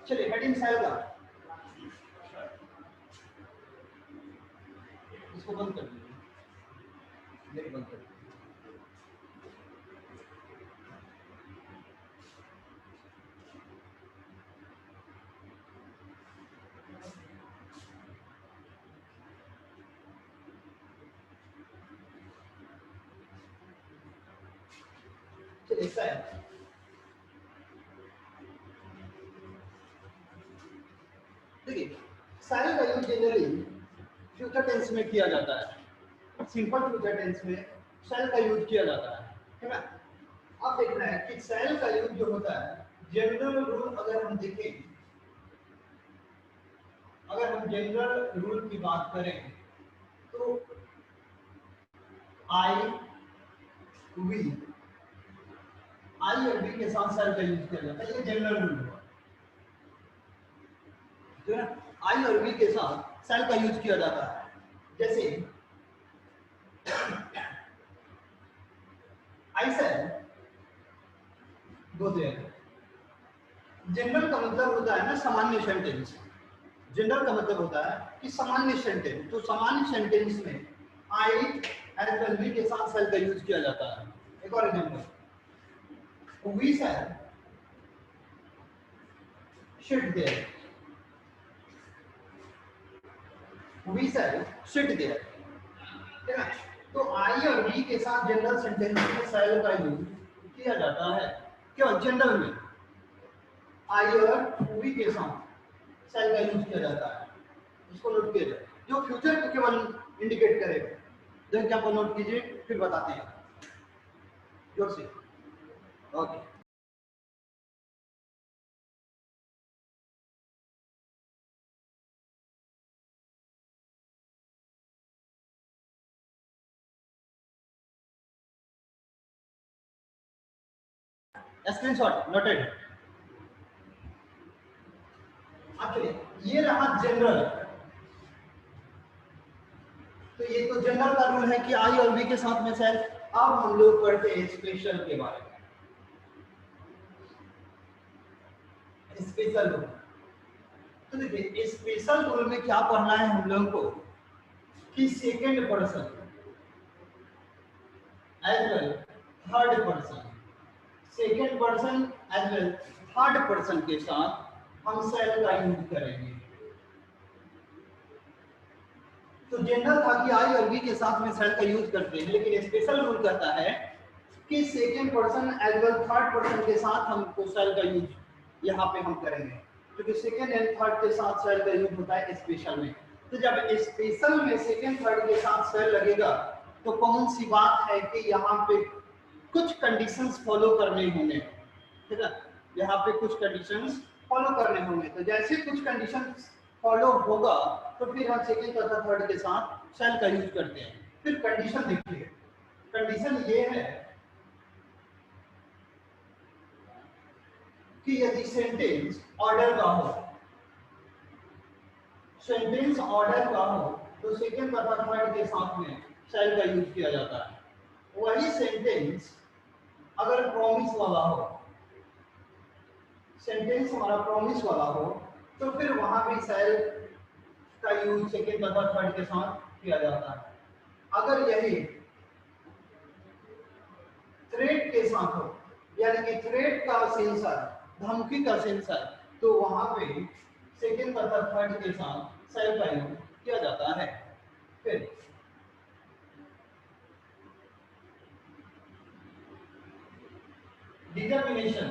चलिए heading cell का इसको बंद कर दीजिए, बंद कर दीजिए। चलिए सेल, देखिए सेल का यूज जनरली फ्यूचर टेंस में किया जाता है, सिंपल फ्यूचर टेंस में सेल का यूज किया जाता है, ठीक है। अब देखना है कि सेल का यूज जो होता है, जनरल रूल अगर हम देखें, अगर हम जनरल रूल की बात करें तो आई वी, आई और वी के साथ सेल का यूज किया जाता है, ये जनरल रूल है, जो है आई और वी के साथ सेल का यूज किया जाता है। जैसे आई सेल गो देयर, जनरल का मतलब होता है ना सामान्य सेंटेंस, जनरल का मतलब होता है कि सामान्य सेंटेंस, तो सामान्य सेंटेंस में आई एज वेल वी के साथ सेल का यूज किया जाता है। एक और example, we shall sit there, we shall sit there, ठीक है। तो आई और वी के साथ जनरल सेंटेंस में सेल का यूज किया जाता है, क्यों जनरल में आई और वी के साथ सेल का यूज किया जाता है, इसको नोट किया जाए, जो फ्यूचर को केवल इंडिकेट करेगा। देन क्या नोट कीजिए, फिर बताते हैं जोर से। Okay, screenshot noted. चलिए ये रहा जनरल, तो ये तो जनरल का रूल है कि आई और वी के साथ में सेल। अब हम लोग पढ़ते हैं स्पेशल के बारे में, स्पेशल रूल। तो देखिए स्पेशल रूल में क्या पढ़ना है हम लोगों को कि second person as well third person, second person as well third person के साथ हम सेल का यूज करेंगे। तो जनरल था कि आई और वी के साथ में सेल का यूज करते हैं, लेकिन स्पेशल रूल कहता है कि second person as well third person के साथ हमको सेल का यूज यहाँ पे हम करेंगे, क्योंकि सेकंड एंड थर्ड के साथ सेल का यूज होता है स्पेशल में। तो जब स्पेशल में सेकंड थर्ड के साथ सेल लगेगा तो कौन सी बात है कि यहाँ पे कुछ कंडीशंस फॉलो करने होंगे, ठीक है, यहाँ पे कुछ कंडीशंस फॉलो करने होंगे। तो जैसे कुछ कंडीशंस फॉलो होगा तो फिर हम सेकंड तथा थर्ड के साथ सेल का यूज करते हैं। फिर कंडीशन देखिए, कंडीशन ये है कि यदि सेंटेंस ऑर्डर का हो, सेंटेंस ऑर्डर का हो तो सेकंड तथा थर्ड के साथ में सेल का यूज किया जाता है। वही सेंटेंस अगर प्रॉमिस वाला हो, सेंटेंस हमारा प्रॉमिस वाला हो तो फिर वहां भी सेल का यूज सेकंड तथा थर्ड के साथ किया जाता है। अगर यही थ्रेट के साथ हो, यानी कि थ्रेट का सेंसर, धमकी का सेंसर, तो वहां पे सेकंड तथा थर्ड के साथ सेल का यूज किया जाता है। फिर डिटर्मिनेशन,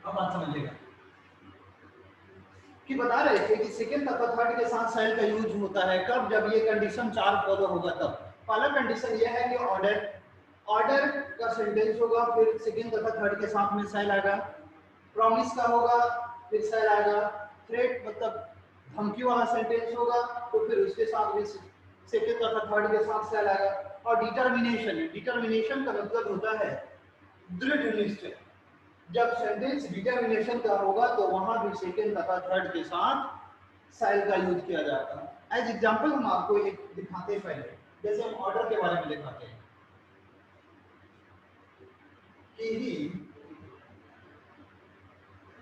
अब बात समझिएगा कि बता रहे थे कि सेकंड तथा थर्ड के साथ सेल का यूज होता है कब, जब ये कंडीशन 4 फॉलो होगा तब। पहला कंडीशन ये है कि ऑर्डर, ऑर्डर का सेंटेंस होगा, फिर सेकंड तथा थर्ड के साथ में सेल आएगा। प्रॉमिस का होगा, फिर सेल आएगा। थ्रेट मतलब धमकी वाला सेंटेंस होगा तो फिर उसके साथ भी सेकंड तथा थर्ड के साथ सेल आएगा। और डिटर्मिनेशन, डिटर्मिनेशन का मतलब होता है दृढ़ निश्चय। जब सेंटेंस डिटर्मिनेशन का होगा तो वहां भी सेकंड तथा थर्ड के साथ सेल का यूज किया जाता है। एज एग्जांपल हम आपको एक दिखाते हैं पहले, जैसे हम ऑर्डर के बारे में दिखाते हैं कि ही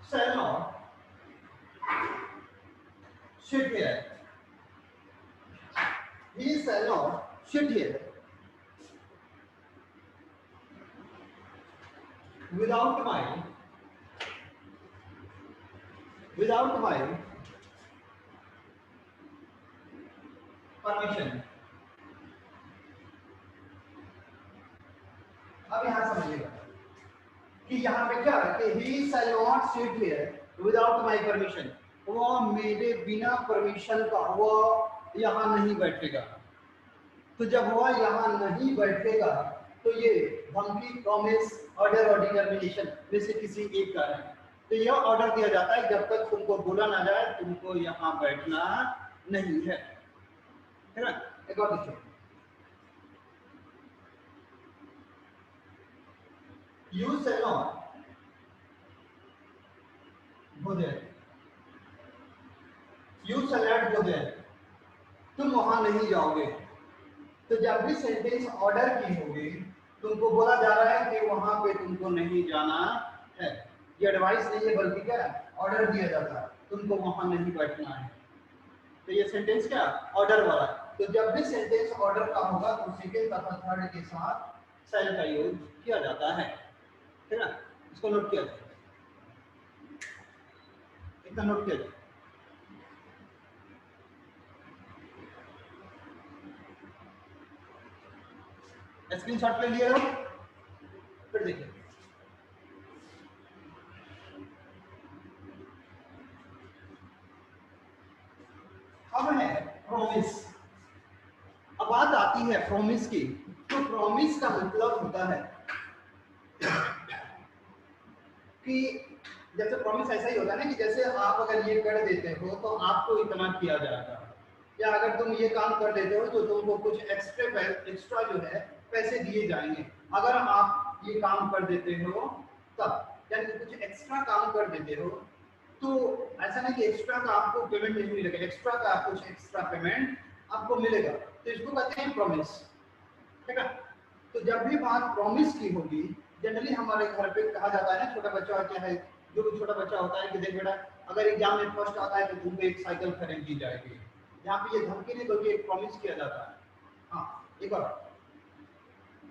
shall not sit here. He shall not sit here without my permission. अब यहां समझिएगा कि यहाँ पे क्या है कि he shall not sit here without my permission, वो मेरे बिना परमिशन का वो यहाँ नहीं बैठेगा। तो जब वो यहाँ नहीं बैठेगा तो ये धमकी, प्रॉमिस, ऑर्डर और डिटर्मिनेशन में से किसी एक का है। तो यह ऑर्डर दिया जाता है जब तक तुमको बोला ना जाए तुमको यहाँ बैठना नहीं है, है ना। एक और देखिए, You shall not go there. You shall not go there. तुम वहां नहीं जाओगे। तो जब भी सेंटेंस ऑर्डर की होगी तुमको बोला जा रहा है कि वहां पे तुमको नहीं जाना है। ये एडवाइस नहीं है बल्कि क्या ऑर्डर दिया जाता है, तुमको वहां नहीं बैठना है। तो ये सेंटेंस क्या ऑर्डर वाला। तो जब भी सेंटेंस ऑर्डर का होगा तो सेकंड तथा थर्ड के साथ शैल का यूज किया जाता है, है ना। इसको नोट किया जाए, इतना नोट किया जाए। स्क्रीनशॉट ले लिए हो, फिर देखिए अब है प्रॉमिस। अब बात आती है प्रॉमिस की। तो प्रॉमिस का मतलब होता है कि जैसे प्रॉमिस ऐसा ही होता है ना कि जैसे आप अगर ये कर देते हो तो आपको इतना किया जाएगा, या अगर तुम ये काम कर देते हो तो तुमको कुछ एक्स्ट्रा जो है पैसे दिए जाएंगे। अगर आप ये काम कर देते हो तब, यानी कुछ एक्स्ट्रा काम कर देते हो तो ऐसा नहीं कि एक्स्ट्रा का आपको पेमेंट नहीं मिलेगा, एक्स्ट्रा का कुछ एक्स्ट्रा पेमेंट आपको मिलेगा। तो इसको कहते हैं प्रॉमिस, ठीक है। तो जब भी बात प्रॉमिस की होगी, जनरली हमारे घर पे कहा जाता है ना, छोटा बच्चा क्या है, जो भी छोटा बच्चा होता है कि देख बेटा अगर एग्जाम में फर्स्ट आता है तो तुमको एक साइकिल खरीद दी जाएगी। यहाँ पे ये धमकी नहीं बल्कि एक प्रॉमिस किया जाता है। हाँ एक बार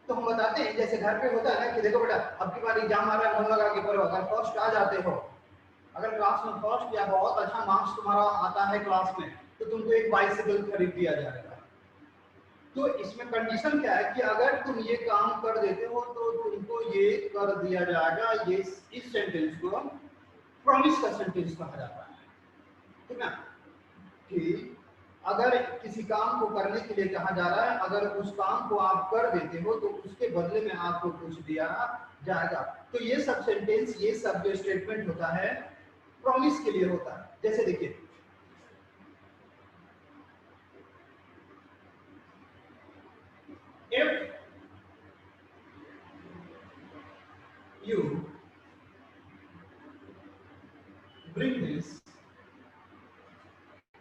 तो हम बताते हैं जैसे घर पे होता है ना कि देखो बेटा अब की बार एग्जाम आ रहा है, मन लगा के पढ़ो, अगर फर्स्ट आ जाते हो, अगर क्लास में फर्स्ट या बहुत अच्छा मार्क्स तुम्हारा आता है क्लास में तो तुमको एक बाइसिकल खरीद दिया जाएगा। तो इसमें कंडीशन क्या है कि अगर तुम ये काम कर देते हो तो तुमको ये कर दिया जाएगा। ये इस सेंटेंस को प्रॉमिस का सेंटेंस कहा जाता है, ठीक है। कि अगर किसी काम को करने के लिए कहा जा रहा है, अगर उस काम को आप कर देते हो तो उसके बदले में आपको कुछ दिया जाएगा। तो ये सब सेंटेंस, ये सब जो स्टेटमेंट होता है प्रॉमिस के लिए होता है। जैसे देखिए if you bring this,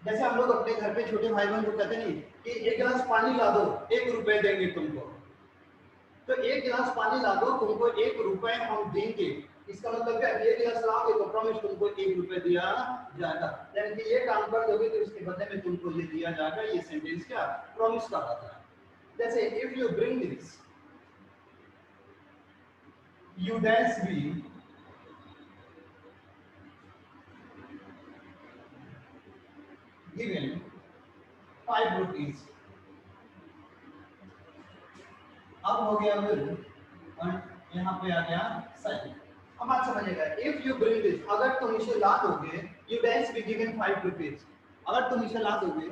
जैसे हम लोग अपने घर पे छोटे भाई बहन को कहते नहीं कि एक गिलास पानी ला दो 1 रुपए देंगे तुमको, तो 1 गिलास पानी ला दो तुमको 1 रुपए हम देंगे। इसका मतलब क्या है, 1 गिलास लाओगे तो प्रॉमिस तुमको 1 रुपए दिया जाएगा, यानी कि ये काम कर दोगे तो इसके बदले में तुमको ये दिया जाएगा। ये सेंटेंस क्या प्रॉमिस का होता है। जैसे if you bring this you dash be given 5 rupees। अब हो गया will और यहाँ पे आ गया साइन। अब बात समझिएगा, इफ यू ब्रिंग दिस, अगर तुम इसे ला दोगे, you dash be given 5 rupees, अगर तुम इसे ला दोगे,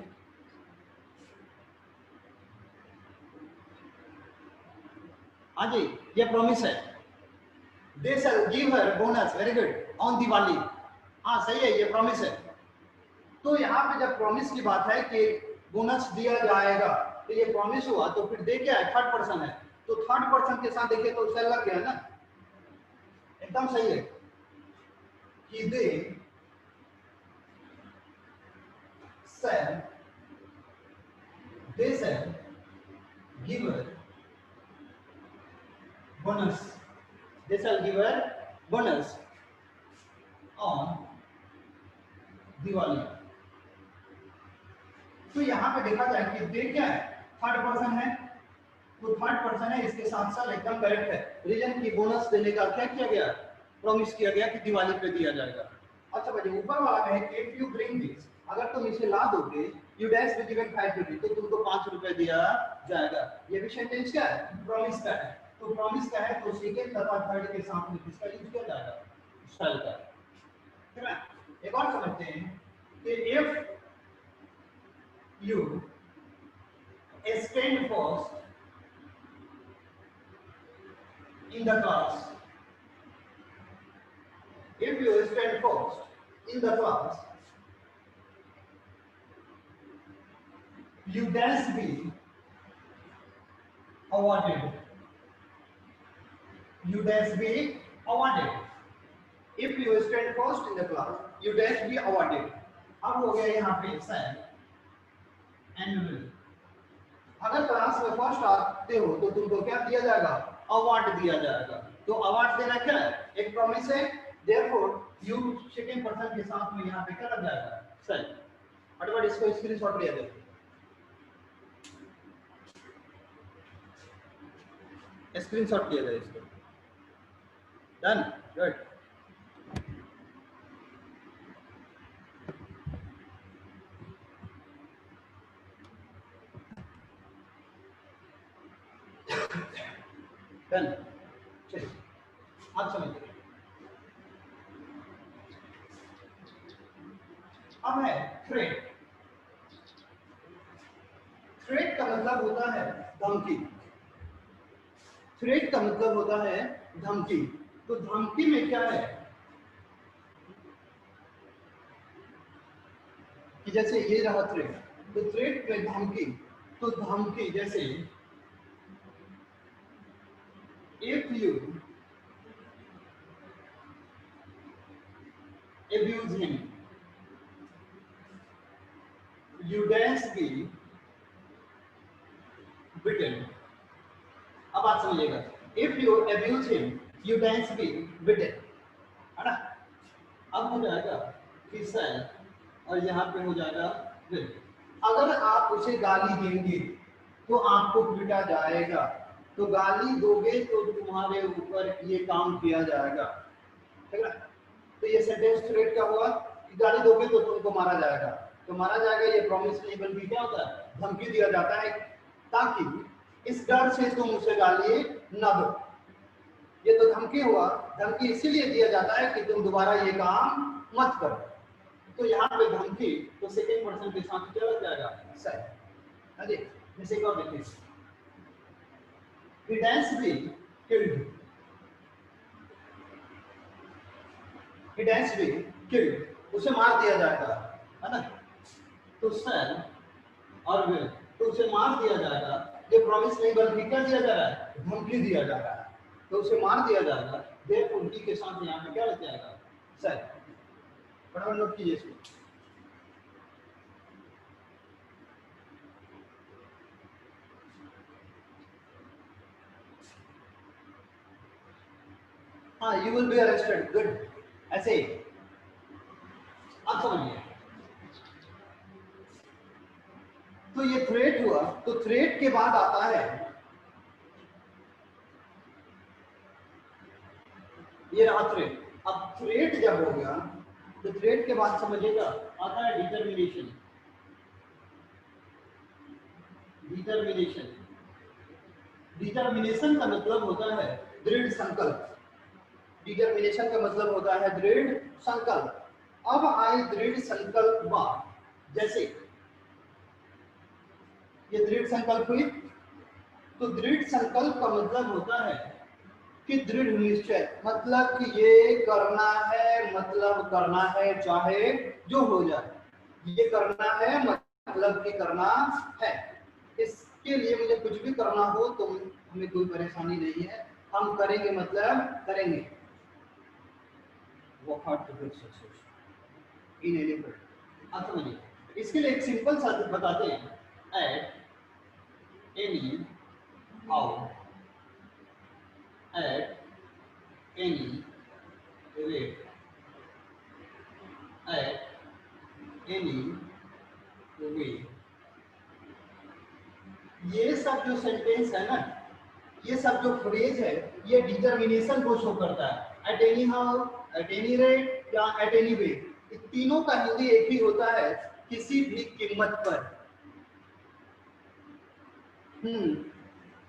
हाँ जी ये प्रॉमिस है। They shall give her bonus, very good, on Diwali, हाँ सही है ये प्रॉमिस है। तो यहाँ पे जब प्रॉमिस की बात है कि बोनस दिया जाएगा तो ये प्रॉमिस हुआ, तो फिर दे क्या है, थर्ड पर्सन है, तो थर्ड पर्सन के साथ देखिए तो सेल लग गया ना, एकदम सही है कि दे shall give her bonus, they shall give her bonus on Diwali. तो यहाँ पे देखा जाए कि दे क्या है, थर्ड पर्सन है, तो थर्ड पर्सन है, इसके साथ साथ एकदम करेक्ट है। रीजन की बोनस देने का क्या किया गया, प्रॉमिस किया गया कि दिवाली पे दिया जाएगा। अच्छा भाई ऊपर वाला है कि इफ यू ब्रिंग दिस, अगर तुम इसे ला दोगे, you dash with given 5 rupees, तो तुमको 5 रुपए दिया जाएगा। ये भी सेंटेंस क्या है, प्रॉमिस का है। तो प्रॉमिस का है तो सेकंड तथा थर्ड के साथ में किसका यूज किया जाएगा, शैल का। ठीक है, एक और समझते हैं कि if you stand first in the class, if you stand first in the class, you dash be awarded, you dash be awarded, if you stand first in the class, you dash be awarded। अब हो गया यहाँ पे shall and will। अगर class में first आते हो तो तुमको क्या दिया जाएगा, अवार्ड दिया जाएगा। तो अवार्ड देना क्या है, एक प्रॉमिस है, देयरफॉर यू सेकंड पर्सन के साथ में यहाँ पे क्या लग जाएगा, सही। फटाफट इसको स्क्रीनशॉट ले दो, स्क्रीनशॉट ले दो इसको। Done, good. डन, चलिए आप समझिए। अब है थ्रेट। थ्रेट का मतलब होता है धमकी। थ्रेट का मतलब होता है धमकी। तो धमकी में क्या है कि जैसे ये रहा थ्रेट, तो थ्रेट में धमकी, तो धमकी जैसे if you abuse him, you dash be beaten। अब आप समझिएगा, if you abuse him, you dash be beaten, है ना। अब हो जाएगा कि shall और यहाँ पे हो जाएगा will। अगर आप उसे गाली देंगे तो आपको पीटा जाएगा, तो गाली दोगे तो तुम्हारे ऊपर ये काम किया जाएगा, ठीक है। तो ये सेंटेंस थ्रेट का हुआ कि गाली दोगे तो तुमको मारा जाएगा। तो मारा जाएगा ये प्रॉमिस नहीं बल्कि क्या होता है, धमकी दिया जाता है, ताकि इस डर से तुम उसे गाली न दो। ये तो धमकी हुआ, धमकी इसीलिए दिया जाता है कि तुम दोबारा ये काम मत करो। तो यहाँ पे धमकी तो सेकंड पर्सन के साथ क्या लग जाएगा, सही। हाँ जी, जैसे एक और देखिए, he dash be killed, he dash be killed, उसे मार दिया जाएगा, है ना। तो shall और will, तो उसे मार दिया जाएगा, ये प्रॉमिस नहीं बल्कि क्या दिया जा रहा है, धमकी दिया जा रहा है। तो उसे मार दिया जाएगा, देयरफॉर ही के साथ यहाँ पे क्या लग जाएगा, shall। फटाफट नोट कीजिए इसको। हाँ, you will be arrested, good, ऐसे ही। अब समझिए, तो ये थ्रेट हुआ, तो थ्रेट के बाद आता है, ये रहा थ्रेट। अब थ्रेट जब हो गया तो थ्रेट के बाद समझिएगा आता है डिटर्मिनेशन। डिटर्मिनेशन, डिटर्मिनेशन का मतलब होता है दृढ़ संकल्प। डिटर्मिनेशन का मतलब होता है दृढ़ संकल्प। अब आई दृढ़ संकल्प बात, जैसे ये दृढ़ संकल्प हुई, तो दृढ़ संकल्प का मतलब होता है कि दृढ़ निश्चय, मतलब कि ये करना है, मतलब करना है चाहे जो हो जाए, ये करना है मतलब कि करना है। इसके लिए मुझे कुछ भी करना हो तो हमें कोई परेशानी नहीं है, हम करेंगे मतलब करेंगे। Work hard to get success in any field. अब समझिए, इसके लिए एक सिंपल सा बताते हैं, at any how, at any rate, anyway. ये सब जो सेंटेंस है ना, ये सब जो फ्रेज है, ये डिटर्मिनेशन को शो करता है। Eight any how, at any rate या एट एनी वे, तीनों का हिंदी एक ही होता है, किसी भी कीमत पर।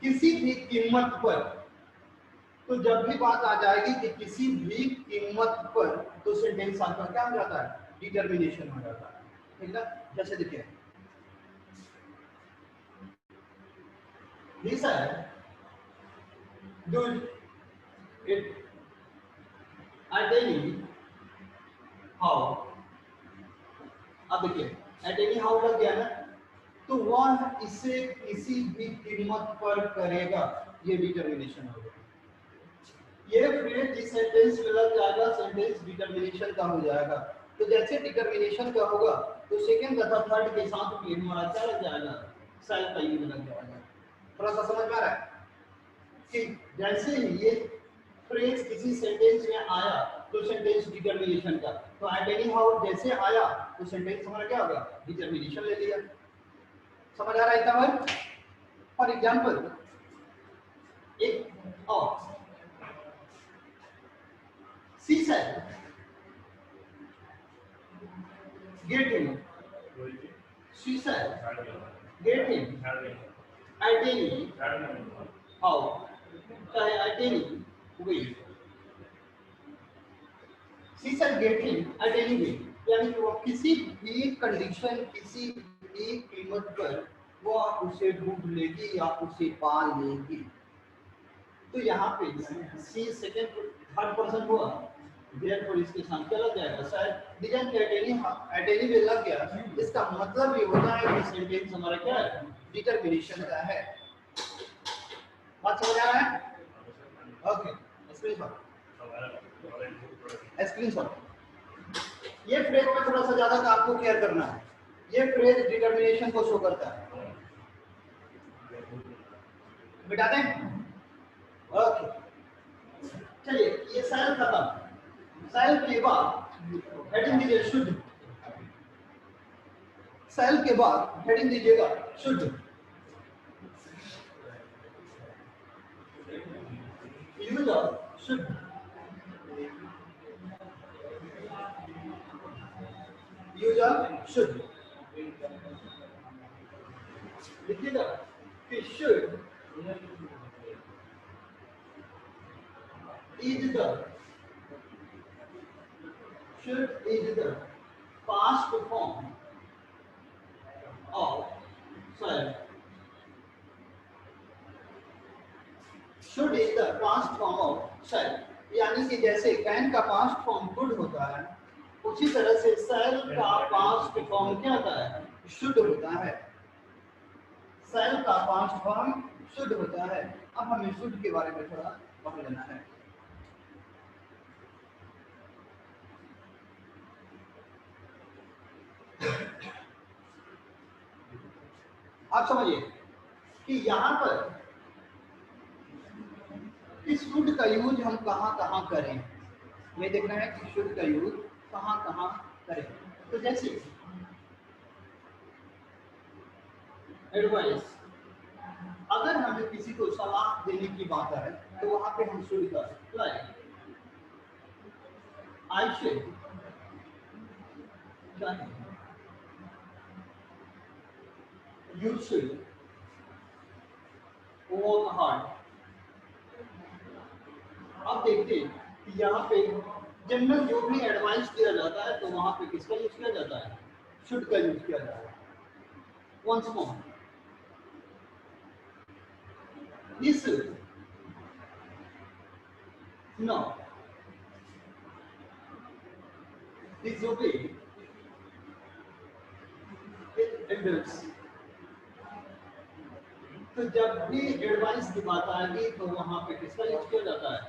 किसी भी कीमत पर। तो जब भी बात आ जाएगी कि किसी भी कीमत पर, तो सेंटेंस आपका क्या हो जाता है, डिटर्मिनेशन हो जाता है। ठीक ना? जैसे देखिए, दिस है do it at any how. अब देखिए, एट एनी हाउ लग गया ना, तो वह इसे किसी भी कीमत पर करेगा, ये डिटर्मिनेशन हो गया। ये फ्रेज जिस सेंटेंस में लग जाएगा, सेंटेंस डिटर्मिनेशन का हो जाएगा। तो जैसे डिटर्मिनेशन का होगा, तो सेकंड तथा थर्ड के साथ भी हमारा क्या लग जाएगा, सेल्फ का यूज लग जाएगा। थोड़ा सा समझ में आ रहा है कि जैसे ही ये फ्रेज किसी सेंटेंस में आया, तो सेंटेंस डिटर्मिनेशन का, तो एट एनी हाउ जैसे आया, तो सेंटेंस हमारा क्या होगा, डिटर्मिनेशन ले लिया। समझ आ रहा है तब? फॉर एग्जांपल, एक और सी said, get him. She said, get him. At any how, चाहे at any way. She said, get him at any way. यानी कि वो किसी भी कंडीशन, किसी भी कीमत पर वो उसे ढूंढ लेगी या उसे पा लेगी। तो यहाँ पे सी सेकंड थर्ड पर्सन हुआ, therefore इसके साथ क्या लग जाएगा, शायद डिजाइन एट एनी वे लग गया। इसका मतलब ये होता है कि सेंटेंस हमारा क्या है, डिटरमिनेशन का है। बात समझ आ रहा है? Okay, screenshot. ये फ्रेज में थोड़ा सा ज्यादा आपको केयर करना है। ये फ्रेज डिटरमिनेशन को शो करता है। मिटा दें? ओके, चलिए, ये सेल खत्म। सेल के बाद हेडिंग दीजिए शुद्ध। सेल के बाद हेडिंग दीजिएगा शुद्ध। यूज ऑफ शुद्ध। यूज ऑफ शुद्ध लिखिएगा कि शुद्ध is the should is the past form of sorry should is the past form of shall। यानी कि जैसे कैन का पास्ट फॉर्म गुड होता है, उसी तरह से सेल का पास्ट फॉर्म क्या होता है, शुड होता है। सेल का पास्ट फॉर्म शुड होता है। अब हमें शुड के बारे में थोड़ा पढ़ लेना है। आप समझिए कि यहाँ पर इस शुड का यूज हम कहाँ करें, ये देखना है कि शुड का यूज कहाँ करें। तो जैसे एडवाइस, अगर हमें किसी को सलाह देने की बात है, तो वहां पे हम शुड का like I should, you should work hard. अब देखते हैं कि यहाँ पे जनरल जो भी एडवाइस दिया जाता है, तो वहां पे किसका यूज किया जाता है, शुड का यूज किया जाता है। Once more, this no disobey it endures। तो जब भी एडवाइस की बात आएगी, तो वहां पे किसका यूज किया जाता है,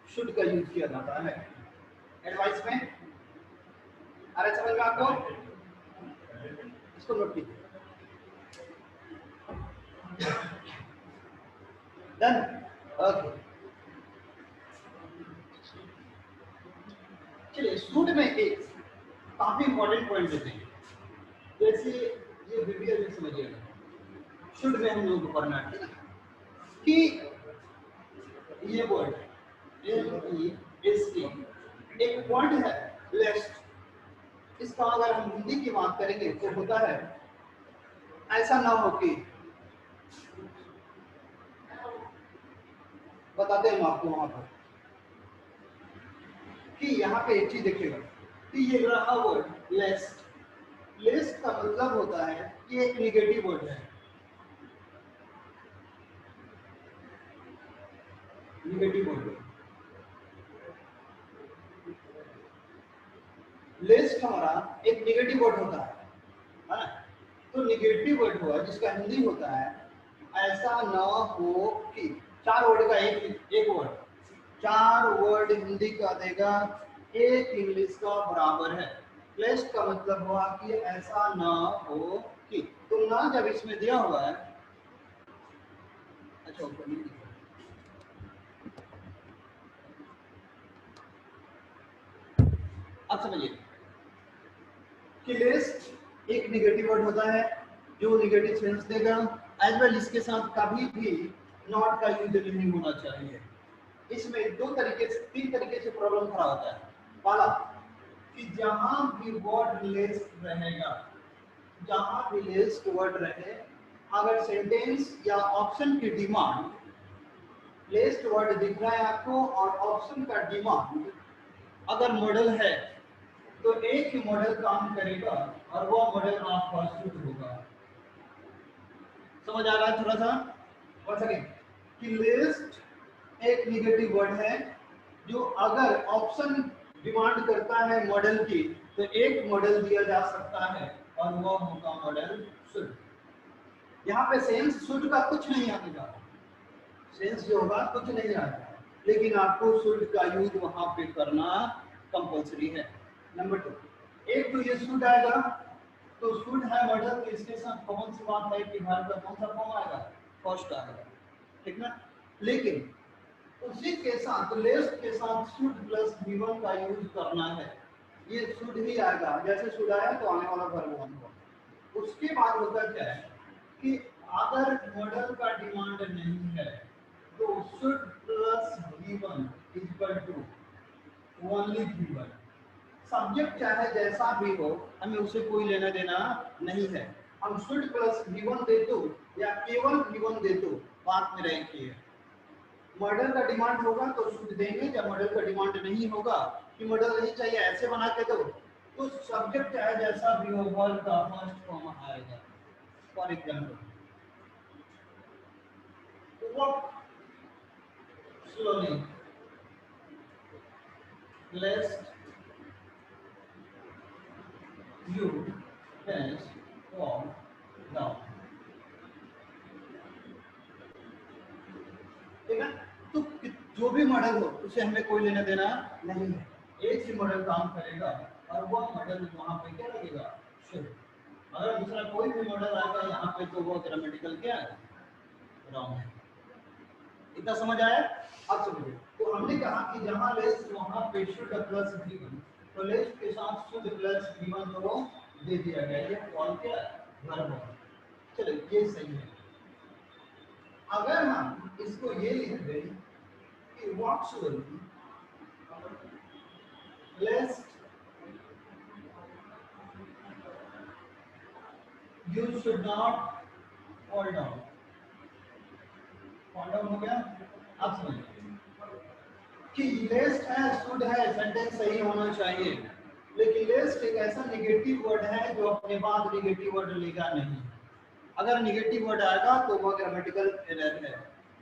शुड का यूज किया जाता है एडवाइस में। अरे समझ में आपको? इसको नोट कीजिए। डन? ओके, चलिए शुड में एक काफी इंपॉर्टेंट पॉइंट देते हैं। जैसे ये वीडियो में समझिएगा, शुड में हम लोग पढ़ना है, ठीक है, कि ये वर्ड LEST एक वर्ड है लेस्ट। इसका अगर हम हिंदी की बात करेंगे तो होता है ऐसा ना हो कि, बताते हैं हम आपको वहां पर कि यहाँ पे एक चीज देखिएगा कि ये रहा वर्ड लेस्ट। लेस्ट का मतलब होता है कि एक निगेटिव वर्ड है, निगेटिव वर्ड। लेस्ट हमारा एक निगेटिव वर्ड होता है ना? तो निगेटिव वर्ड हुआ जिसका हिंदी होता है ऐसा न हो कि। चार वर्ड का एक वर्ड, चार वर्ड हिंदी का देगा, एक इंग्लिश का बराबर है। लेस्ट का मतलब हुआ कि ऐसा न हो कि। तो ना जब इसमें दिया हुआ है, अच्छा ऊपर नहीं दिखा, अब समझिए कि लिस्ट एक निगेटिव वर्ड होता है जो निगेटिव सेंस देगा। एज वेल इसके साथ कभी भी नॉट का यूज नहीं होना चाहिए। इसमें दो तरीके से, तीन तरीके से प्रॉब्लम खड़ा होता है। पहला कि जहां भी वर्ड लिस्ट रहेगा, जहां भी लिस्ट वर्ड रहे, अगर सेंटेंस या ऑप्शन की डिमांड, लिस्ट वर्ड दिख रहा है आपको और ऑप्शन का डिमांड अगर मॉडल है तो एक ही मॉडल काम करेगा और वो मॉडल आपका सूट होगा। समझ आ रहा है थोड़ा सा? और सेकंड कि लिस्ट एक निगेटिव वर्ड है जो अगर ऑप्शन डिमांड करता है मॉडल की तो एक मॉडल दिया जा सकता है और वो होगा मॉडल सूट। यहाँ पे सेंस सूट का कुछ नहीं आएगा, सेंस जो होगा कुछ नहीं आएगा, लेकिन आपको सूट का यूज वहां पे करना कंपल्सरी है। नंबर 2, एक तो ये सूट आएगा, तो सूट है मॉडल, तो इसके साथ कौन सी बात है कि भारत का कौन सा फॉर्म आएगा, फर्स्ट आएगा, ठीक ना। लेकिन उसी के साथ लेस्ट के साथ सूट प्लस V1 का यूज करना है, ये सूट ही आएगा। जैसे सूट आया तो आने वाला वर्ब होगा। उसके बाद होता क्या है कि अगर मॉडल का डिमांड नहीं है तो should plus V1 equal to only V1। Subject चाहे जैसा भी हो, हमें उसे कोई लेना देना नहीं है। हम should plus V1 दे दो या केवल V1 दे दो, बात में रखिए। मॉडल का डिमांड होगा तो should देंगे, जब मॉडल का डिमांड नहीं होगा कि मॉडल नहीं चाहिए ऐसे बना के दो, तो सब्जेक्ट चाहे जैसा भी हो वर्ब का फर्स्ट फॉर्म आएगा। For example walk slowly, lest you dash fall down। ठीक है, तो जो भी मॉडल हो उसे हमें कोई लेना देना नहीं है, एक ही मॉडल काम करेगा और वो मॉडल वहां पे क्या लगेगा, शुड। अगर दूसरा कोई भी मॉडल आएगा यहाँ पे तो वो ग्रामेटिकल क्या है, रॉन्ग है। इतना समझ आया? अब समझिए, तो हमने कहा कि जहां लेस्ट वहां पे शुड प्लस V1, तो लेस्ट के साथ शुड प्लस V1 तो दे दिया गया, ये कॉल क्या है, वर्ब है। चलो ये सही है। अगर हम इसको ये लिख दें कि walk slowly लेस्ट you should not fall down, fall down हो गया। अब समझिए कि लेस्ट है, शुड है, सेंटेंस सही होना चाहिए, लेकिन लेस्ट एक ऐसा निगेटिव वर्ड है जो अपने बाद निगेटिव वर्ड लेगा नहीं। अगर निगेटिव वर्ड आएगा तो वो ग्रामेटिकल एरर है।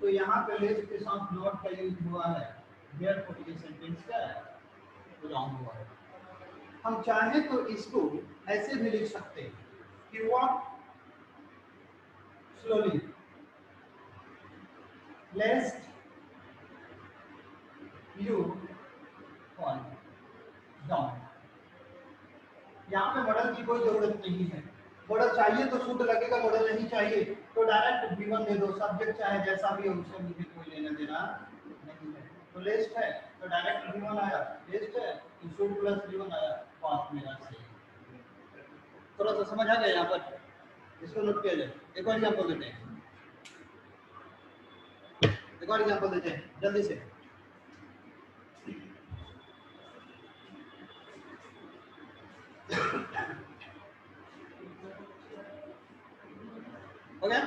तो यहाँ पे लेस्ट के साथ नॉट का यूज हुआ है, देयरफॉर ये सेंटेंस क्या है, रॉन्ग हुआ है। हम चाहे तो इसको ऐसे भी लिख सकते हैं कि walk slowly लेस्ट you fall down. यहाँ पे मॉडल की कोई जरूरत नहीं है, मॉडल चाहिए तो शुड लगेगा, मॉडल नहीं चाहिए तो डायरेक्ट V1 दे दो, सब्जेक्ट चाहे जैसा भी हो उससे मुझे कोई लेना देना नहीं है। तो लेस्ट है तो डायरेक्ट V1 आया, लेस्ट है तो शुड प्लस V1 आया, बात मेरा सही। थोड़ा सा समझ आ गया यहाँ पर, इसको नोट किया जाए। एक और एग्जाम्पल देते हैं, एक और एग्जाम्पल देते हैं जल्दी से। हो गया?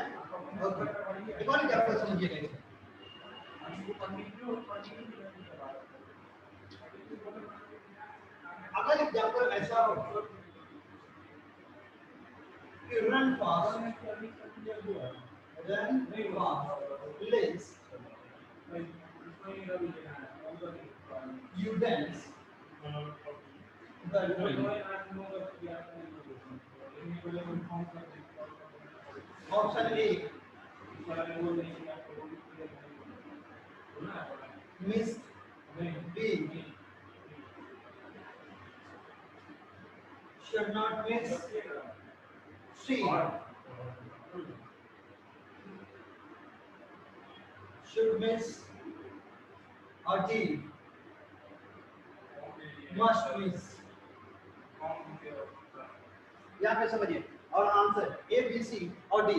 ओके, एक और एग्जाम्पल समझिएगा इसे। अगर एग्जाम्पल ऐसा हो कि run fast list you dance the drill. Option A, missed. B, should not miss. C, should miss. और D, must miss. यहाँ पे समझिए, और आंसर A, B, C और D।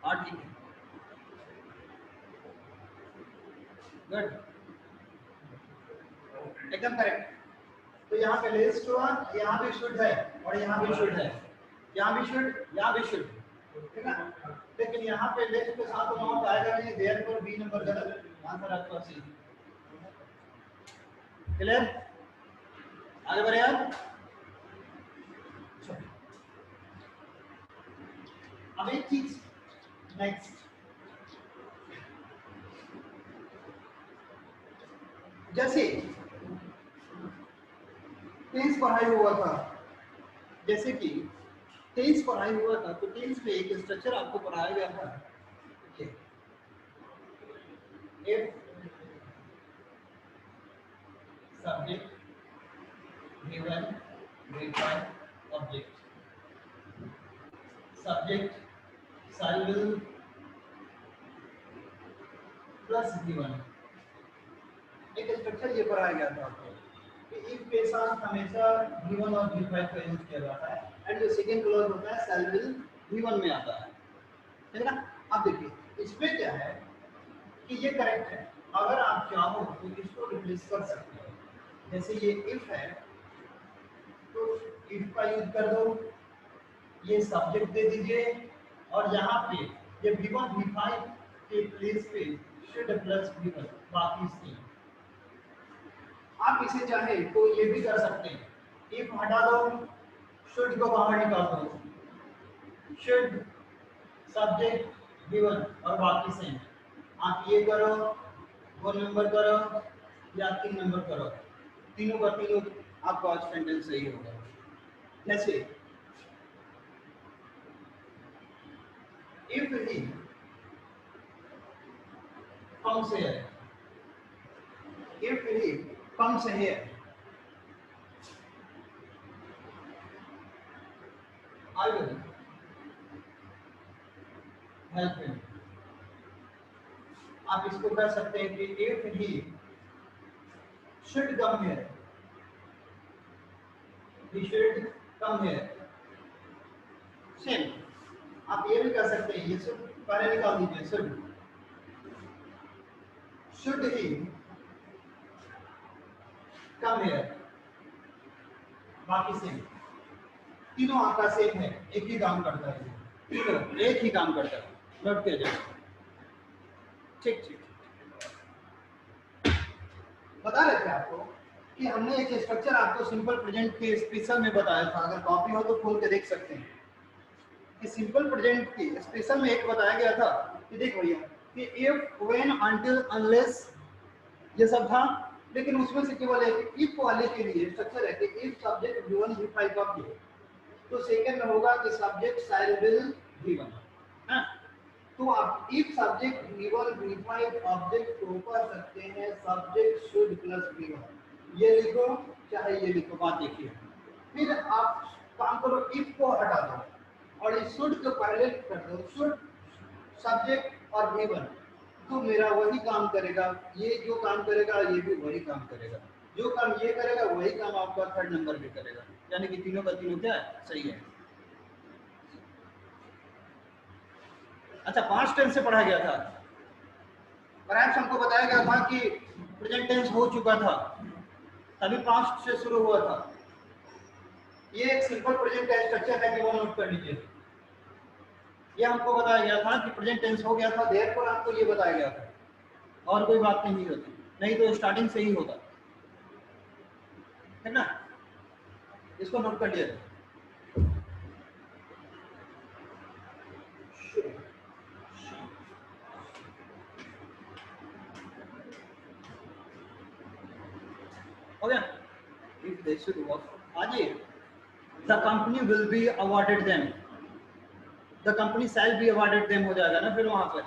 हाँ ठीक है, गुड, एकदम करेक्ट। तो यहाँ पे लिस्ट हुआ, यहाँ भी शुड है और यहाँ भी शुड है, यहाँ भी शुड, यहाँ भी शुड, ठीक है। लेकिन यहाँ पे लिस्ट के साथ नॉट आएगा नहीं, देयरफॉर बी नंबर गलत, आंसर आपका सी। क्लियर? आगे बढ़े आप। अब एक चीज नेक्स्ट, जैसे टेंस पढ़ाई हुआ था, जैसे कि टेंस पढ़ाई हुआ था, तो टेंस में एक स्ट्रक्चर आपको पढ़ाया गया था, if subject given verified object, subject shall will plus given, एक स्ट्रक्चर ये पढ़ाया गया था आपको कि इफ के साथ हमेशा given और verified का यूज किया जाता है, एंड जो सेकंड क्लॉज होता है shall will given में आता है, ठीक है ना। अब देखिए इसमें क्या है कि ये करेक्ट है, अगर आप चाहो तो इसको रिप्लेस कर सकते हो, जैसे ये इफ है तो इफ का यूज कर दो, ये सब्जेक्ट दे दीजिए, और यहाँ पे ये V1 V5 के प्लेस पे should प्लस V1 बाकी इसकी। आप इसे चाहे तो ये भी कर सकते हैं, इफ हटा दो, should को बाहर निकाल दो, should सब्जेक्ट V1 और बाकी सेम। आप ये करो, 2 नंबर करो या 3 नंबर करो, तीनों का तीनों आपका आज सेंटेंस सही होगा। जैसे if he comes here, if he comes here, I will help him। आप इसको कर सकते हैं कि if he should come here, he should come here, same. आप ये भी कर सकते हैं, ये should पहले निकाल दीजिए, should he come here, बाकी सेम, तीनों आपका सेम है, एक ही काम करता है, तीनों एक ही काम करता है, नोट किया जाए। ठीक ठीक, बता रहे थे आपको कि हमने एक स्ट्रक्चर आपको सिंपल प्रेजेंट के स्पेशल में बताया था, अगर कॉपी हो तो खोल के देख सकते हैं कि सिंपल प्रेजेंट के स्पेशल में एक बताया गया था कि देखो भैया कि इफ व्हेन अनटिल अनलेस ये सब था, लेकिन उसमें से केवल एक इफ वाले के लिए स्ट्रक्चर है कि इफ सब्जेक्ट गिवन V5 का भी, तो सेकंड में होगा कि सब्जेक्ट shall will given, हां। तो आप if subject given V5 object को कर सकते हैं सब्जेक्ट शुड प्लस गिवन, ये लिखो चाहे ये लिखो, बात देखिए। फिर आप काम करो, इफ को हटा दो और इस शुड को पहले कर दो, शुड सब्जेक्ट और गिवन, तो मेरा वही काम करेगा, ये जो काम करेगा ये भी वही काम करेगा, जो काम ये करेगा वही काम आपका थर्ड नंबर भी करेगा, यानी कि तीनों का तीनों क्या है, सही है। अच्छा, पास्ट टेंस से पढ़ा गया था, परहैप्स हमको बताया गया था कि प्रेजेंट टेंस हो चुका था तभी पास्ट से शुरू हुआ था। ये एक सिंपल प्रेजेंट टेंस स्ट्रक्चर है कि वो नोट कर लीजिए। ये हमको बताया गया था कि प्रेजेंट टेंस हो गया था, देयरफॉर आपको ये बताया गया था, और कोई बात नहीं होती, नहीं तो स्टार्टिंग से ही होता है ना। इसको नोट कर लिया। हो गया। If they should work, आगे the company will be awarded them, the company shall be awarded them हो जाएगा ना, फिर वहां पर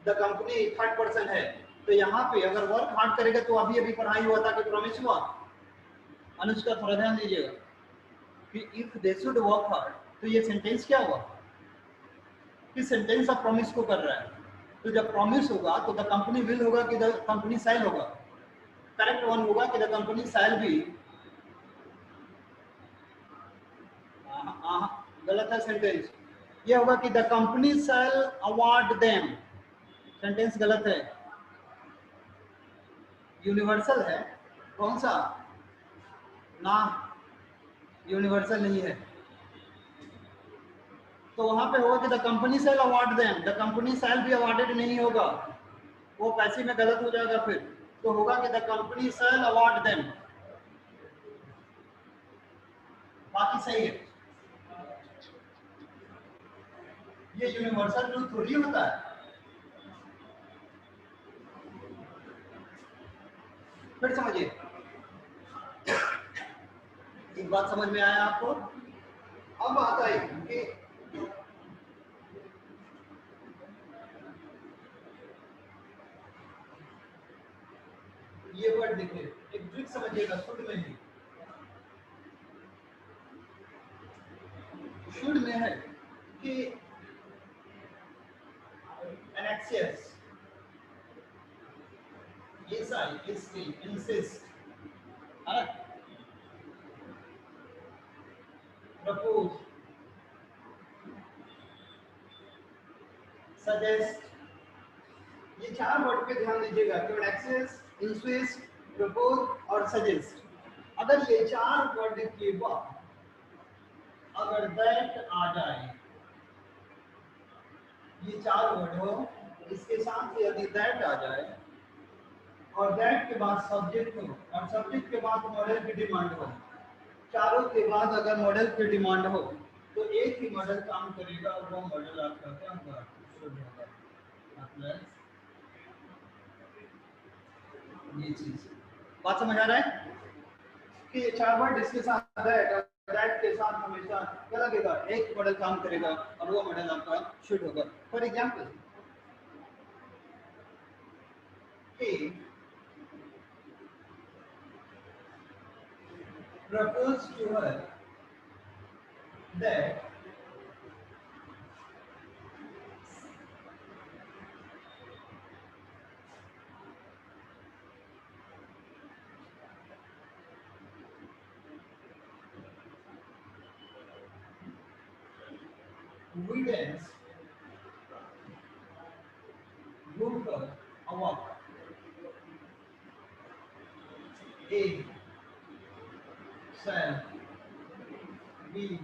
the company थर्ड पर्सन है, तो यहाँ पे अगर वर्क हार्ड करेगा तो अभी अभी पढ़ाई हुआ था कि प्रॉमिस हुआ। अनुष्का थोड़ा ध्यान दीजिएगा कि if they should work hard, तो ये सेंटेंस क्या हुआ कि सेंटेंस ऑफ प्रॉमिस को कर रहा है। तो जब प्रॉमिस होगा तो द कंपनी विल होगा कि द कंपनी शैल होगा। करेक्ट वन होगा कि द कंपनी शैल बी, गलत है सेंटेंस। ये होगा कि the company shall award them, sentence गलत है, यूनिवर्सल है। कौन सा ना, यूनिवर्सल नहीं है, तो वहां पे होगा कि the company shall award them, the company shall be awarded नहीं होगा, वो पैसे में गलत हो जाएगा फिर, तो होगा कि the company shall award them, बाकी सही है। ये यूनिवर्सल ट्रूथ थोड़ी होता है। फिर समझिए, एक बात समझ में आया आपको। अब आता है कि ये वर्ड देखिए, एक ट्रिक समझिएगा, शुड में ही, शुड में है कि एनेक्सियस, SI ST insist, propose, suggest, ये चार वर्ड पे ध्यान दीजिएगा कि एनेक्सियस, इंसिस्ट, प्रपोज और सजेस्ट। अगर ये चार वर्ड के बाद अगर दैट आ जाए, ये चार वर्ड हो, इसके साथ ही यदि दैट आ जाए और दैट के बाद सब्जेक्ट हो और सब्जेक्ट के बाद मॉडल की डिमांड हो, चारों के बाद अगर मॉडल की डिमांड हो तो एक ही मॉडल काम करेगा और वो मॉडल आपका क्या होगा, शुड होगा। मतलब ये चीज बात समझ आ रहा है कि ये चार वर्ड इसके साथ दैट के साथ हमेशा क्या लगेगा, एक मॉडल काम करेगा और वो मॉडल आपका शुड होगा। For example he proposed to her that we dance go for a walk. A shall be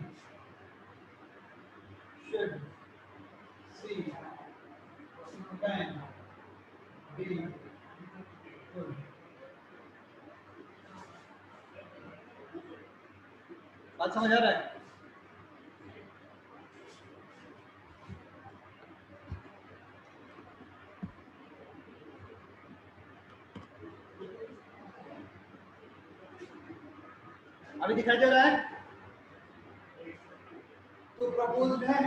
should see can be could। बात समझ आ रहा है? अभी दिखाई दे रहा है? तो प्रपोज्ड है,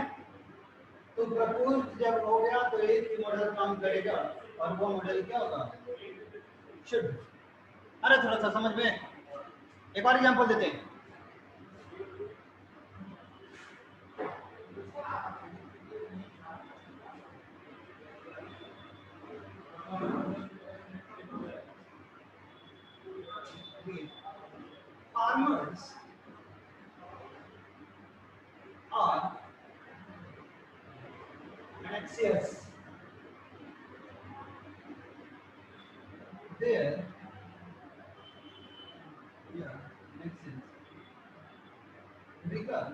तो प्रपोज जब हो गया तो एक ही मॉडल काम करेगा और वो मॉडल क्या होगा, शुड। अरे थोड़ा सा समझ में, एक और एग्जांपल देते हैं। farmers are anxious. There, yeah, makes sense. Because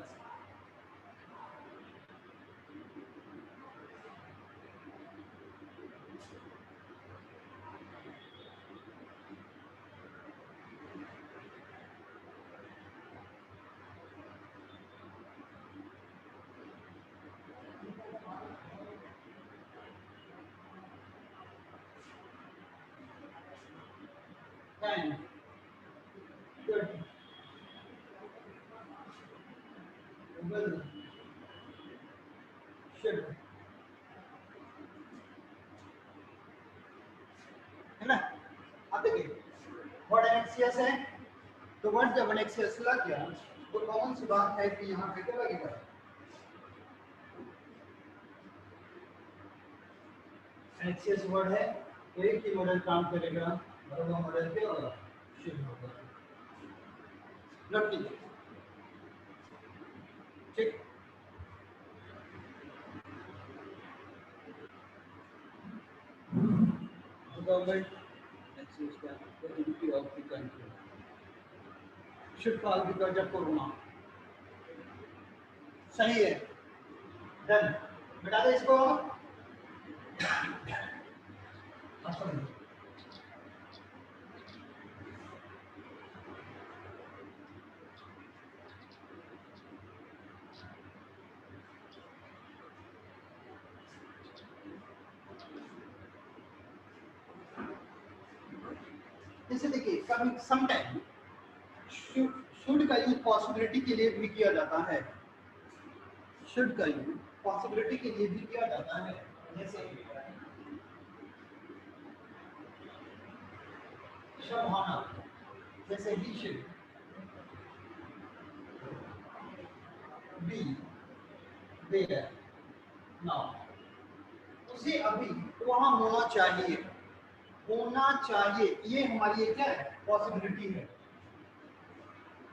can, should, will, should, है ना? अब देखिए वर्ड एनेक्सियस है, तो वर्ड जब एनेक्सियस लग गया तो कौन सी बात है कि यहाँ पे क्या लगेगा? एनेक्सियस वर्ड है तो एक ही मॉडल काम करेगा और वो मॉडल क्या होगा? शुड होगा। नोट कीजिए, ठीक। गवर्नमेंट एनेक्सियस का unity of the country should call because of corona. सही है, डन। बता दे इसको। जैसे देखिए कभी समटाइम शुड का यूज पॉसिबिलिटी के लिए भी किया जाता है। शुड का यूज पॉसिबिलिटी के लिए भी किया जाता है, जैसे संभावना, जैसे he should be there now, उसे अभी वहां होना चाहिए, होना चाहिए, ये हमारी एक क्या है? पॉसिबिलिटी है।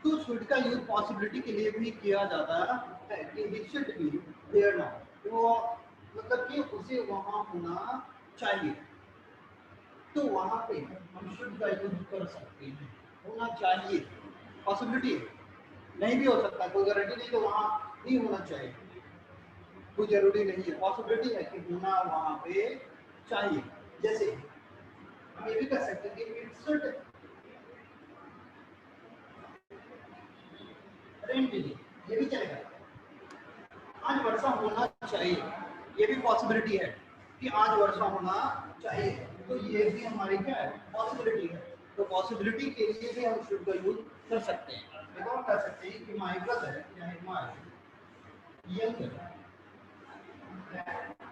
तो शुड का यूज पॉसिबिलिटी के लिए भी किया जाता है कि he should be there now, तो मतलब कि उसे वहां होना चाहिए। तो वहां पे हम शुड का यूज कर सकते हैं, होना चाहिए, पॉसिबिलिटी है, नहीं भी हो सकता, कोई गारंटी नहीं, तो वहां ही होना चाहिए, कोई जरूरी नहीं है, पॉसिबिलिटी है कि होना वहां पे चाहिए। जैसे हम ये भी कर सकते हैं कि इट शुड रेन डेली, ये भी चलेगा, आज वर्षा होना चाहिए, ये भी पॉसिबिलिटी है कि आज वर्षा होना चाहिए, तो ये भी हमारी क्या है? पॉसिबिलिटी है। तो पॉसिबिलिटी के लिए भी हम शुड का यूज कर सकते हैं। एक और कर सकते हैं कि माय ब्रदर या my younger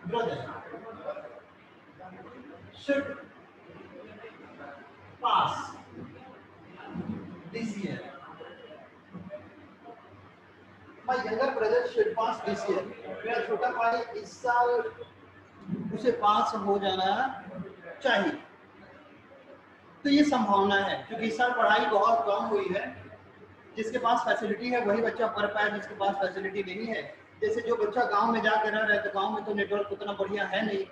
brother should pass this year, my younger brother should pass this year, मेरा छोटा भाई इस साल उसे पास हो जाना चाहिए। तो ये संभावना है, क्योंकि इस साल पढ़ाई बहुत कम हुई है, जिसके पास फैसिलिटी है वही बच्चा पढ़ पाए, जिसके पास फैसिलिटी नहीं है, जैसे जो बच्चा गांव में जाकर रह रहा है, तो गांव में तो नेटवर्क उतना बढ़िया है नहीं,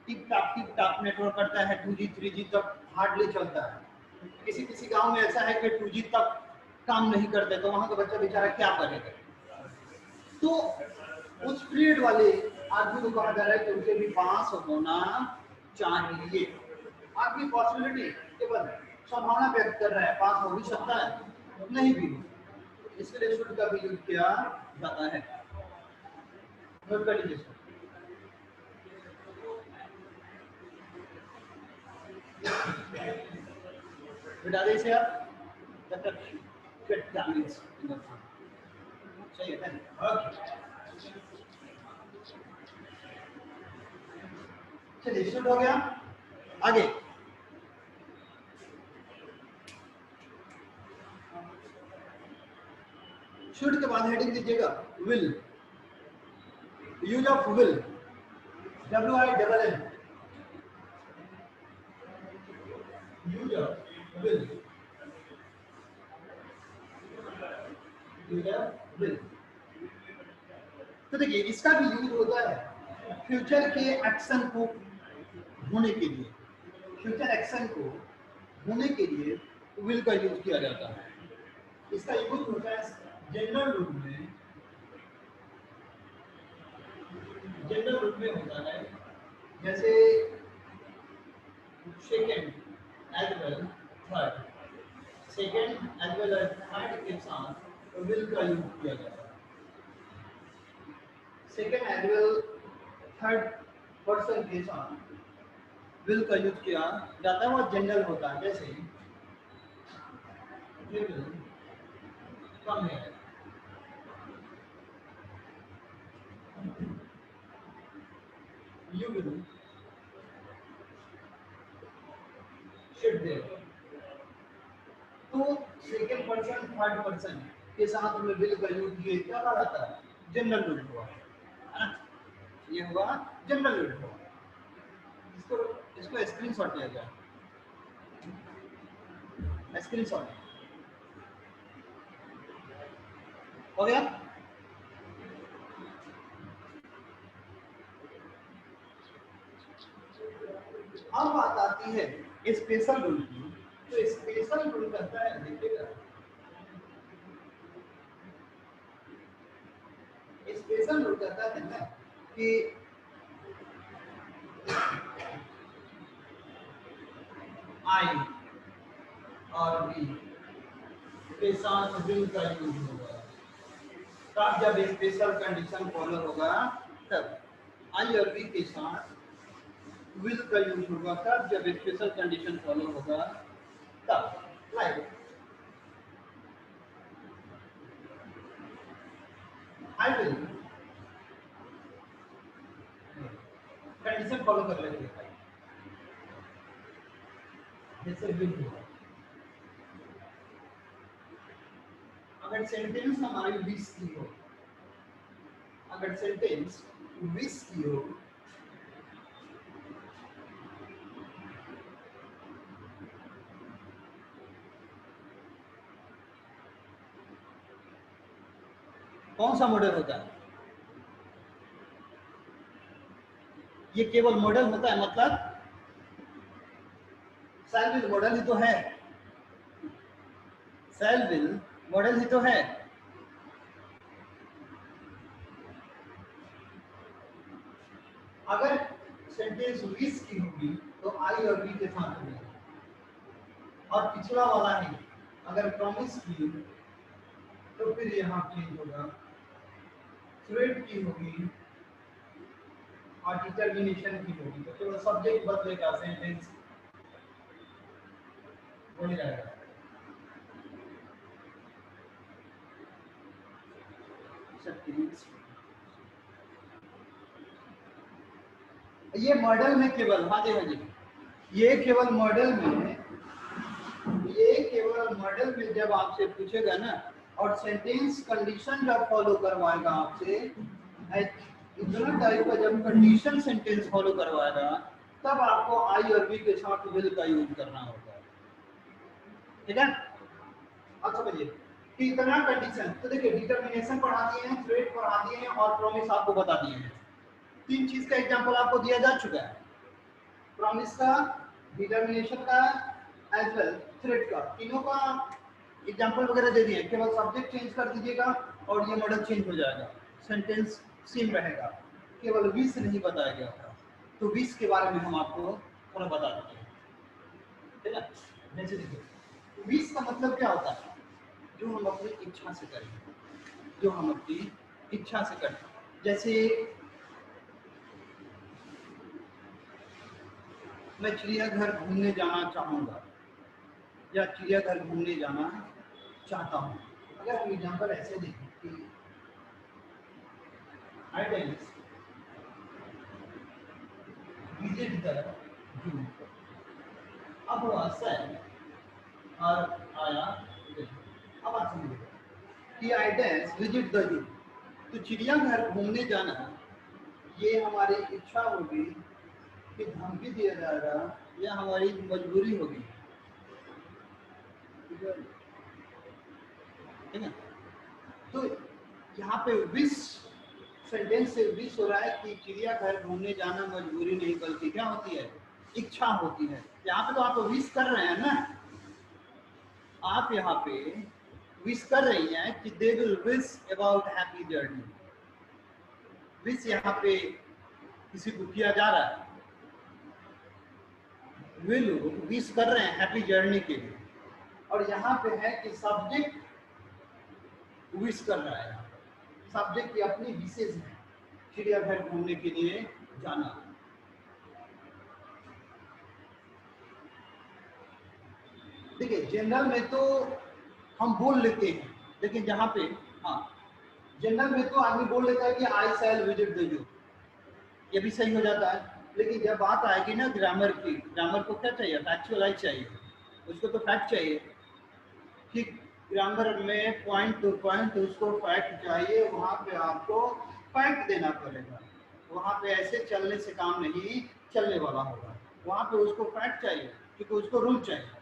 टिप टाप नेटवर्क करता है, 2G 3G तक हार्डली चलता है। किसी किसी गांव में ऐसा है कि 2G तक काम नहीं करते, तो वहां का बच्चा बेचारा क्या करेगा? तो उस पीरियड वाले आदमी को कहा जा रहा है कि उसे भी पास होना चाहिए। आपकी पॉसिबिलिटी केवल संभावना व्यक्त कर रहा है, पास हो भी सकता है, नहीं भी, इसके लिए शुड का भी यूज किया जाता है। नोट कर लीजिए इसको। बिठा दे इसे आप, जब तक फिट फैमिलीज सही है ना? ओके, चलिए शुड हो गया। आगे शुड के बाद हेडिंग दीजिएगा will, use of will, WILL, use of will. Will. तो देखिए इसका भी यूज होता है फ्यूचर के एक्शन को होने के लिए, फ्यूचर एक्शन को होने के लिए विल का यूज किया जाता है। इसका यूज होता है जनरल रूप में, जनरल रूप में होता है जैसे second as well third, second as well as third के साथ विल का यूज किया जाता है। Second as well third person के साथ विल का यूज किया जाता है, वो जनरल होता है। जैसे you will come here, you will sit there। तो सेकेंड पर्सन थर्ड पर्सन के साथ में विल का यूज किए क्या कहलाता है, जनरल रूल हुआ, है ना? ये हुआ जनरल रूल हुआ। इसको इसको स्क्रीनशॉट लिया जाए, स्क्रीनशॉट हो गया। अब बात आती है स्पेशल रूल की। तो स्पेशल रूल कहता है, देखिएगा स्पेशल रूल कहता है ना कि आई और बी के साथ विल का यूज होगा तब जब स्पेशल कंडीशन फॉलो होगा, तब आई और बी के साथ विल का यूज होगा तब जब स्पेशल कंडीशन फॉलो होगा, तब like I will condition follow कर लेते हैं, जैसे विल हुआ। अगर सेंटेंस हमारी विश की हो, अगर सेंटेंस विश की हो कौन सा मॉडल होता है, ये केवल मॉडल होता है, मतलब शैल विल मॉडल ही तो है, शैल विल मॉडल ही तो है। अगर सेंटेंस विश की होगी तो आई और बी के साथ होगी, और पिछला वाला ही अगर प्रॉमिस की तो फिर यहाँ चेंज होगा, थ्रेट की होगी और डिटर्मिनेशन की होगी तो केवल सब्जेक्ट बदलेगा, सेंटेंस वही रहेगा। ये मॉडल में केवल, हाँ जी हाँ जी, ये केवल मॉडल में, ये केवल मॉडल में जब आपसे पूछेगा ना और सेंटेंस कंडीशन जब फॉलो करवाएगा आपसे, इतना टाइप का जब कंडीशन सेंटेंस फॉलो करवाएगा तब आपको आई और बी के साथ विल का यूज करना होगा, ठीक है। अब समझिए कि इतना कंडीशन, तो देखिए डिटर्मिनेशन पढ़ा दिए हैं, थ्रेट पढ़ा दिए हैं और प्रॉमिस आपको बता दिए हैं। तीन चीज का एग्जांपल आपको दिया जा चुका है, प्रॉमिस का, डिटर्मिनेशन का, एज वेल थ्रेट का, तीनों का एग्जांपल वगैरह दे दिए। केवल सब्जेक्ट चेंज कर दीजिएगा और ये मॉडल चेंज हो जाएगा, सेंटेंस सेम रहेगा, केवल विश नहीं बताया गया था। तो विश के बारे में हम आपको थोड़ा बता देंगे, ठीक है। जैसे देखिए विश का मतलब क्या होता है, जो हम अपनी इच्छा से करें, जो हम अपनी इच्छा से करें। जैसे मैं चिड़ियाघर घूमने जाना चाहूँगा या चिड़ियाघर घूमने जाना चाहता हूँ। अगर हम एग्जाम्पल ऐसे देखें कि आइडेंस विजिट द जू, अब हुआ सेल और आया, अब आप समझिए कि आइडेंस विजिट द जू, तो चिड़ियाघर घूमने जाना ये हमारी इच्छा होगी कि धमकी दिया जाएगा या हमारी मजबूरी होगी, ठीक है। तो यहाँ पे विश सेंटेंस से विश हो रहा है कि चिड़ियाघर घूमने जाना मजबूरी नहीं बल्कि क्या होती है, इच्छा होती है। यहाँ पे तो आप विश कर रहे हैं ना, आप यहाँ पे विश कर रही हैं कि they will wish about happy journey. Wish यहाँ पे किसी को किया जा रहा है, वे लोग विश कर रहे हैं हैप्पी जर्नी के लिए, और यहाँ पे है कि सब्जेक्ट विश कर रहा है, सब्जेक्ट की अपनी विशेष है चिड़ियाघर घूमने के लिए जाना। देखिए जनरल में तो हम बोल लेते हैं, लेकिन जहाँ पे हाँ जनरल में तो आदमी बोल लेता है कि आई शैल विजिट द जू, ये भी सही हो जाता है। लेकिन जब बात आएगी ना ग्रामर की, ग्रामर को क्या चाहिए, फैक्चुअलाइज चाहिए, उसको तो फैक्ट चाहिए। ठीक, ग्रामर में पॉइंट टू पॉइंट उसको फैक्ट चाहिए, वहाँ पे आपको फैक्ट देना पड़ेगा। वहाँ पे ऐसे चलने से काम नहीं चलने वाला होगा, वहाँ पे उसको फैक्ट चाहिए क्योंकि उसको रूल चाहिए।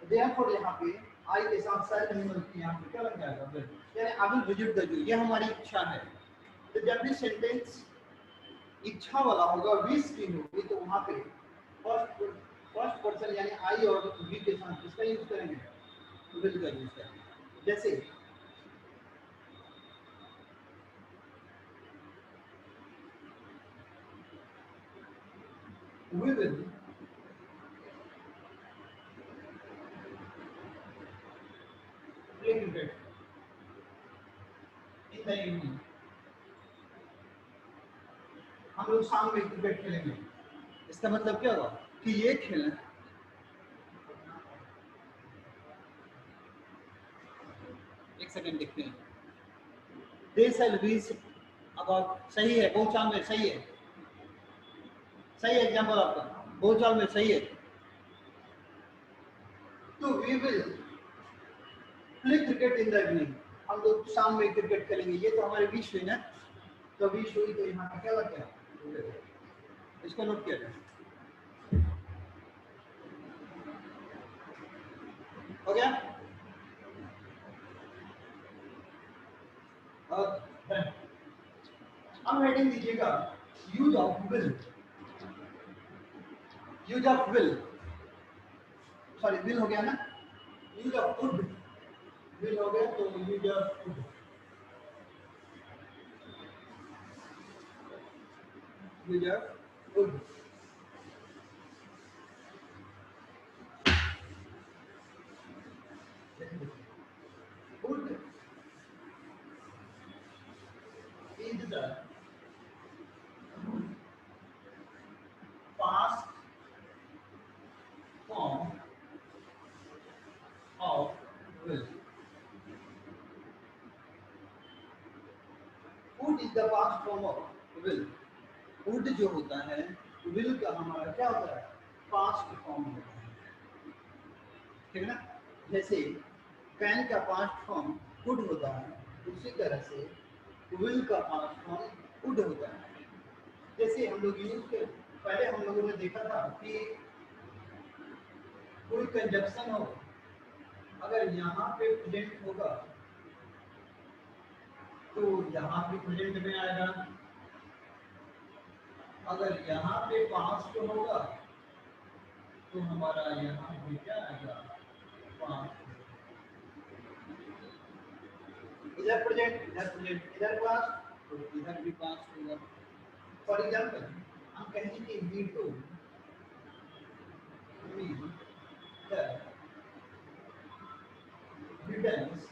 Therefore यहाँ पे आई के साथ साइड नहीं बनती, यहाँ पे क्या लग जाएगा फिर, यानी I will visit the zoo, ये हमारी इच्छा है। तो जब भी सेंटेंस इच्छा वाला होगा, विश की होगी, तो वहाँ पे फर्स्ट पर्सन यानी आई और वी के साथ किसका यूज करेंगे, विल का यूज करेंगे। जैसे we will play cricket in the evening, हम लोग शाम में क्रिकेट खेलेंगे। इसका मतलब क्या हुआ कि ये खेल, एक सेकंड देखते हैं, दे शैल विश अबाउट, सही है, बोलचाल में सही है, सही एग्जाम्पल आपका, बोलचाल में सही है। तो we will play cricket in the evening, हम लोग शाम में क्रिकेट खेलेंगे, ये तो हमारी विश हुई ना, तो विश हुई तो यहाँ क्या लग गया, इसको नोट किया जाए, हो गया। अब हेडिंग दीजिएगा use of will, use of will, sorry will हो गया ना, यूज ऑफ वुड, विल हो गया तो use of would, use of would. Would is the past form of will. Would is the past form of will. Would जो होता है will का हमारा क्या होता है, past form होता है, ठीक है ना। जैसे can का past form could होता है, उसी तरह से will का past form would होता है। जैसे हम लोग यूज कर, पहले हम लोगों ने देखा था कि कोई कंजक्शन हो, अगर यहाँ पे प्रेजेंट होगा तो यहाँ पे प्रेजेंट में आएगा, अगर यहाँ पे पास्ट होगा तो हमारा यहाँ पे क्या आएगा, पास्ट, इधर प्रेजेंट इधर प्रेजेंट इधर पास्ट तो इधर भी पास्ट होगा। फॉर एग्जाम्पल हम कहेंगे कि we to returns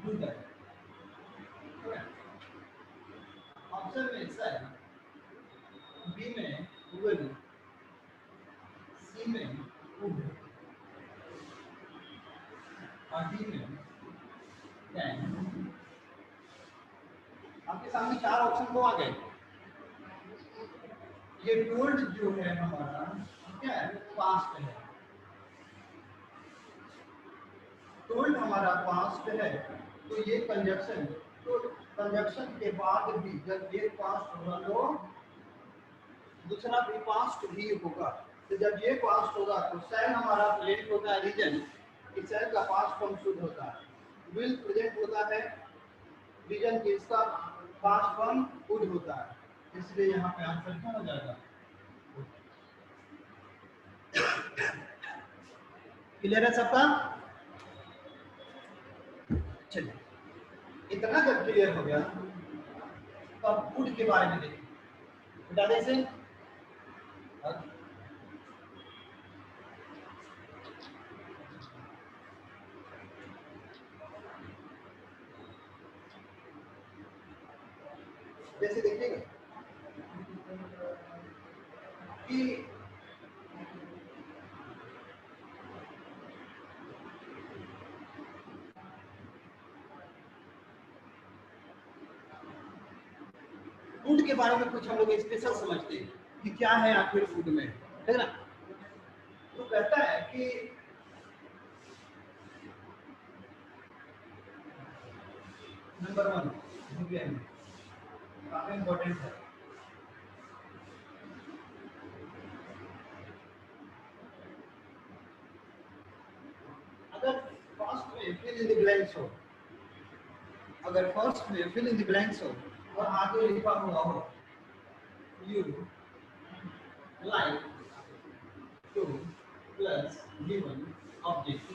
do that, option में ऐसा है, बी में विल, सी में वुड और डी में कैन। आपके सामने चार ऑप्शन तो आ गए। ये टोल्ड जो है हमारा क्या है, पास्ट है, टोल्ड हमारा पास्ट है, तो ये कंजक्शन, तो कंजक्शन के बाद भी जब ये पास्ट होगा तो दूसरा भी पास्ट ही होगा। तो जब ये पास्ट होगा तो सेल हमारा प्लेट होता है रीजन, इस सेल का पास्ट फॉर्म शुद्ध होता है, विल प्रेजेंट होता है रीजन के इसका पास्ट फॉर्म वुड होता है, इसलिए यहाँ पे आंसर क्या हो जाएगा? क्लियर है सबका? चलिए, इतना जब क्लियर हो गया तो अब वुड के बारे में देखिए, बता दें इसे। जैसे देखिएगा कि फूड के बारे में कुछ हम लोग स्पेशल समझते हैं कि क्या है आखिर फूड में, है ना? तो कहता है कि नंबर 1 काफी इंपॉर्टेंट है। अगर फर्स्ट में फिल इन द ब्लैंक्स हो, अगर फर्स्ट में फिल इन द ब्लैंक्स हो और आगे लिखा हुआ हो you like two plus given object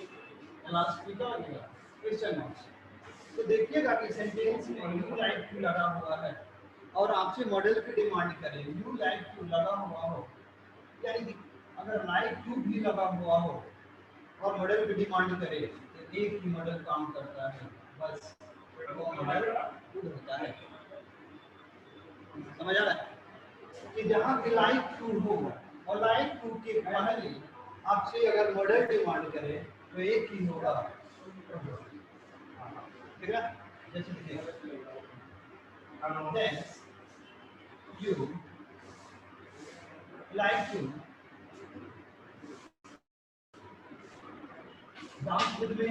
last में क्या लगेगा? Question marks. तो देखिएगा कि सेंटेंस में यू लाइक टू लगा हुआ है और आपसे मॉडल की डिमांड करे यू लाइक टू लगा हुआ हो, यानी कि अगर लाइक टू भी लगा हुआ हो और मॉडल की डिमांड करे तो एक ही मॉडल काम करता है, बस वो मॉडल खुद होता है। समझ आ रहा है कि जहाँ पे लाइक टू हो और लाइक टू के पहले आपसे अगर मॉडल डिमांड करे तो एक ही होगा, ठीक है? जैसे देखिए you like to dance with me,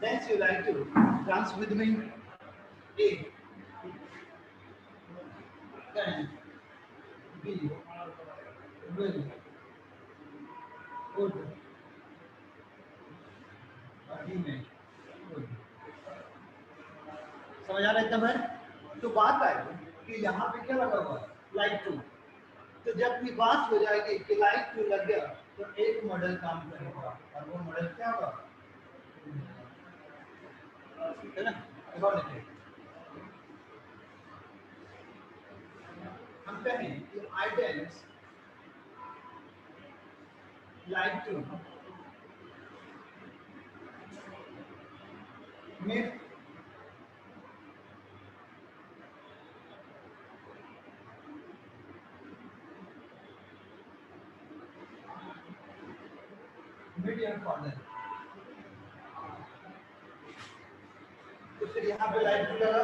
dance you like to dance with me, A can be will would और be में would। समझ आ रहा है एकदम है? तो बात है कि यहाँ पे क्या लगा हुआ है? Like to. तो जब भी बात हो जाएगी कि लाइक टू लग गया तो एक मॉडल काम करेगा और वो मॉडल क्या होगा? है ना? एक और देखिए, हम कहें कि आइडेंस लाइक टू में मीडियम फादर, तो फिर यहाँ पे लाइक टू लगा,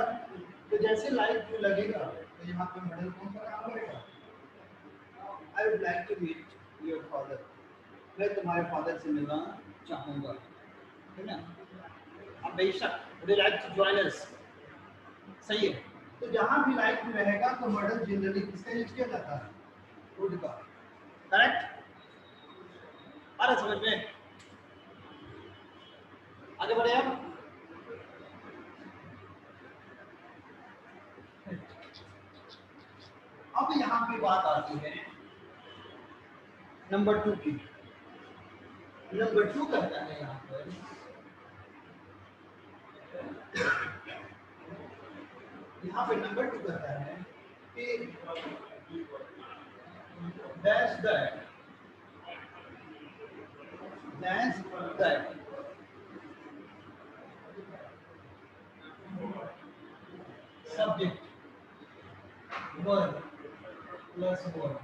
तो जैसे लाइक टू लगेगा तो यहाँ पे मॉडल कौन सा काम करेगा? I would like to meet your father, मैं तुम्हारे फादर से मिलना चाहूँगा, है ना? अब बेशक would you like to join us, सही है। तो जहाँ भी लाइक टू रहेगा तो मॉडल जनरली किसका यूज किया जाता है? वुड का, करेक्ट? आ रहा समझ में? आगे बढ़े आप। अब यहाँ पे बात आती है नंबर 2 की। नंबर 2 कहता है यहाँ पर नंबर 2 कहता है कि dash that subject verb plus verb।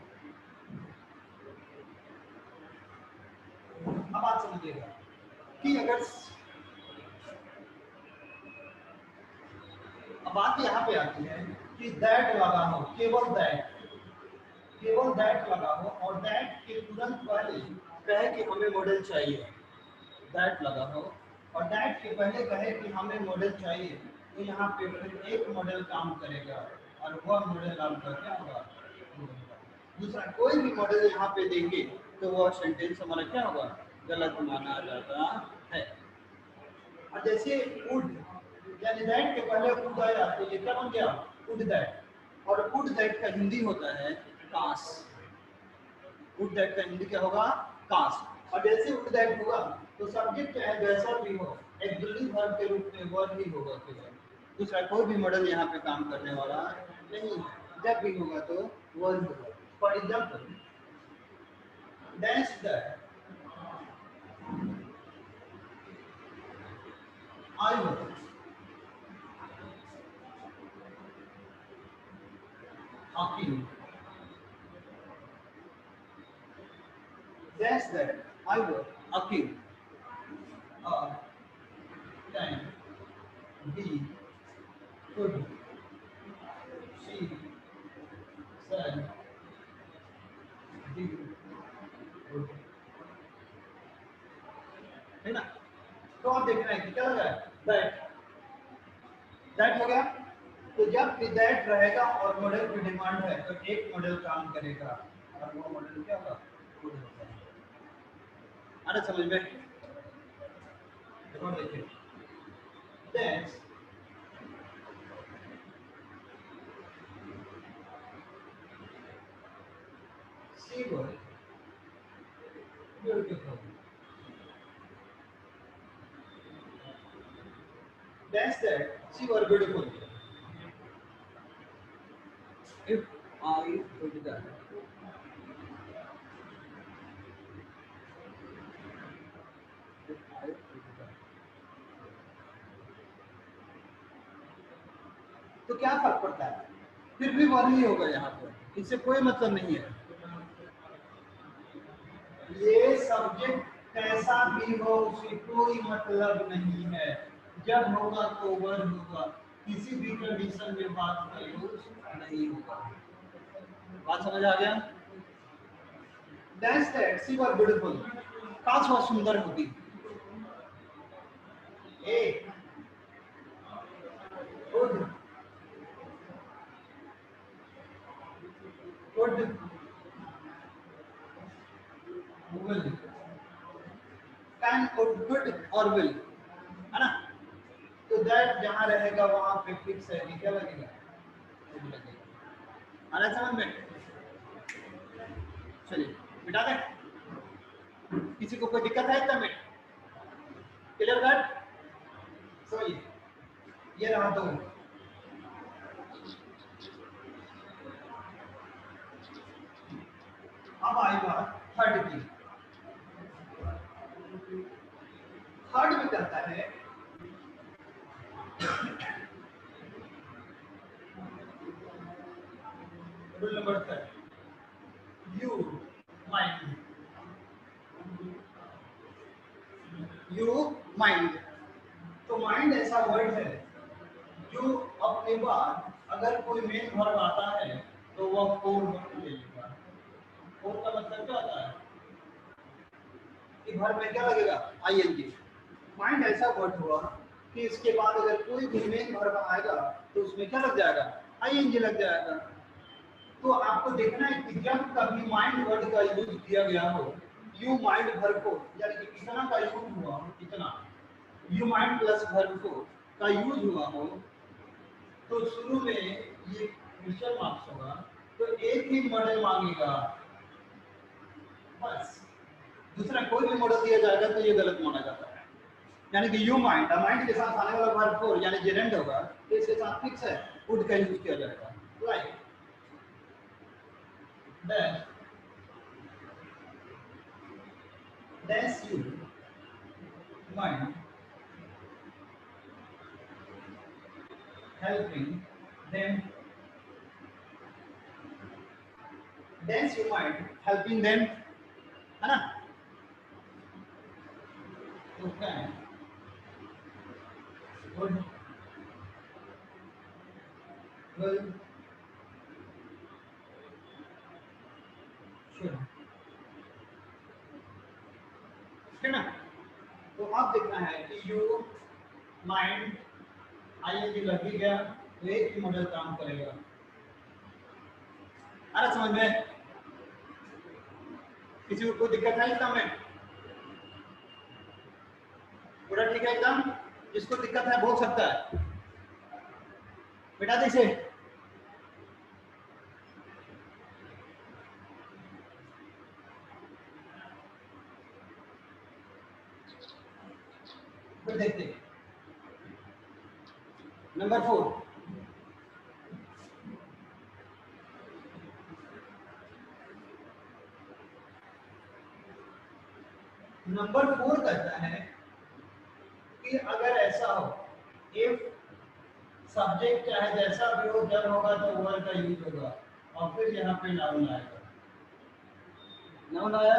अब आप समझिएगा कि अगर अब बात यहाँ पे आती है कि दैट लगा हो, केवल दैट लगा हो और दैट के तुरंत पहले कहे कि हमें मॉडल चाहिए, दैट लगा हो और दैट के पहले कहे कि हमें मॉडल चाहिए, तो यहाँ पे फिर एक मॉडल काम करेगा और वह मॉडल आपका क्या होगा? दूसरा कोई भी मॉडल यहाँ पे देंगे तो वह सेंटेंस हमारा क्या होगा? गलत माना जाता है। और जैसे वुड यानी दैट के पहले वुड आया तो ये क्या बन गया वुड दैट, और वुड दैट का हिंदी होता है काश। वुड दैट का हिंदी क्या होगा काश। और जैसे वुड दैट होगा तो सब्जेक्ट चाहे जैसा भी हो एक्चुअली वर्ब के रूप में वर्ब ही होगा केवल, दूसरा कोई भी मॉडल यहाँ पे काम करने वाला नहीं है। जब भी होगा तो वर्ब होगा। For example that's that I was talking, that's that I was a king, a can be could she said did would, है ना। तो आप देख रहे हैं कि क्या लगा दैट हो गया। तो जब भी दैट रहेगा और मॉडल की डिमांड है तो एक मॉडल काम करेगा और वो मॉडल क्या होगा would होगा। अरे समझ में देखो देखिए that's she was beautiful, that's that she was beautiful if I could that, if I could that। तो क्या फर्क पड़ता है फिर भी वर्ब ही होगा यहाँ पर, इससे कोई मतलब नहीं है। ये सब्जेक्ट कैसा भी हो उससे कोई मतलब नहीं है, जब होगा तो वर्ब होगा, किसी भी कंडीशन में बात का यूज नहीं होगा। बात समझ आ गया। That's that she was beautiful, काश वह सुंदर होती। A good good will can good और विल है ना। तो दैट जहां रहेगा वहां पे फिक्स है कि क्या लगेगा would लगेगा। आ रहा है समझ में। चलिए मिटा दें, किसी को कोई दिक्कत है इतना में क्लियर कट। सो ये रहा दो। अब आई बात थर्ड की। थर्ड में कहता है rule number third you mind, you mind. तो माइंड ऐसा वर्ड है जो अपने बाद अगर कोई मेन वर्ब आता है तो वह फोर वर्ब ले लेगा। फोर का मतलब क्या होता है कि वर्ब में क्या लगेगा आईएनजी। माइंड ऐसा वर्ड हुआ कि इसके बाद अगर कोई भी मेन वर्ब आएगा तो उसमें क्या लग जाएगा आईएनजी लग जाएगा। तो आपको देखना है कि जब कभी माइंड वर्ड का यूज किया गया हो यू माइंड वर्ब को यानी कि कितना का यूज हुआ हो, कितना यू माइंड प्लस वर्ब को का यूज हुआ हो तो शुरू में ये क्वेश्चन मार्क्स होगा तो एक ही मॉडल मांगेगा बस, दूसरा कोई भी मॉडल दिया जाएगा तो ये गलत माना जाता है। यानी कि यू माइंड माइंड के साथ आने वाला वर्ब फोर यानी जेरेंड होगा तो इसके साथ फिक्स है वुड का यूज किया जाएगा। Like that that's you mind helping them, dance you mind helping them है ना। तो can would will should है ना। तो आप देखना है कि यू माइंड आईएनजी लग ही गया तो एक ही मॉडल काम करेगा। अरे समझ में किसी को कोई दिक्कत है इसका में पूरा ठीक है एकदम? जिसको दिक्कत है बोल सकता है, बेटा दे इसे। फिर देखते हैं नंबर 4। नंबर 4 कहता है कि अगर ऐसा हो, इफ सब्जेक्ट चाहे जैसा भी हो, जब होगा तो वर का यूज होगा और फिर यहाँ पे नाउन आएगा। नाउन आया,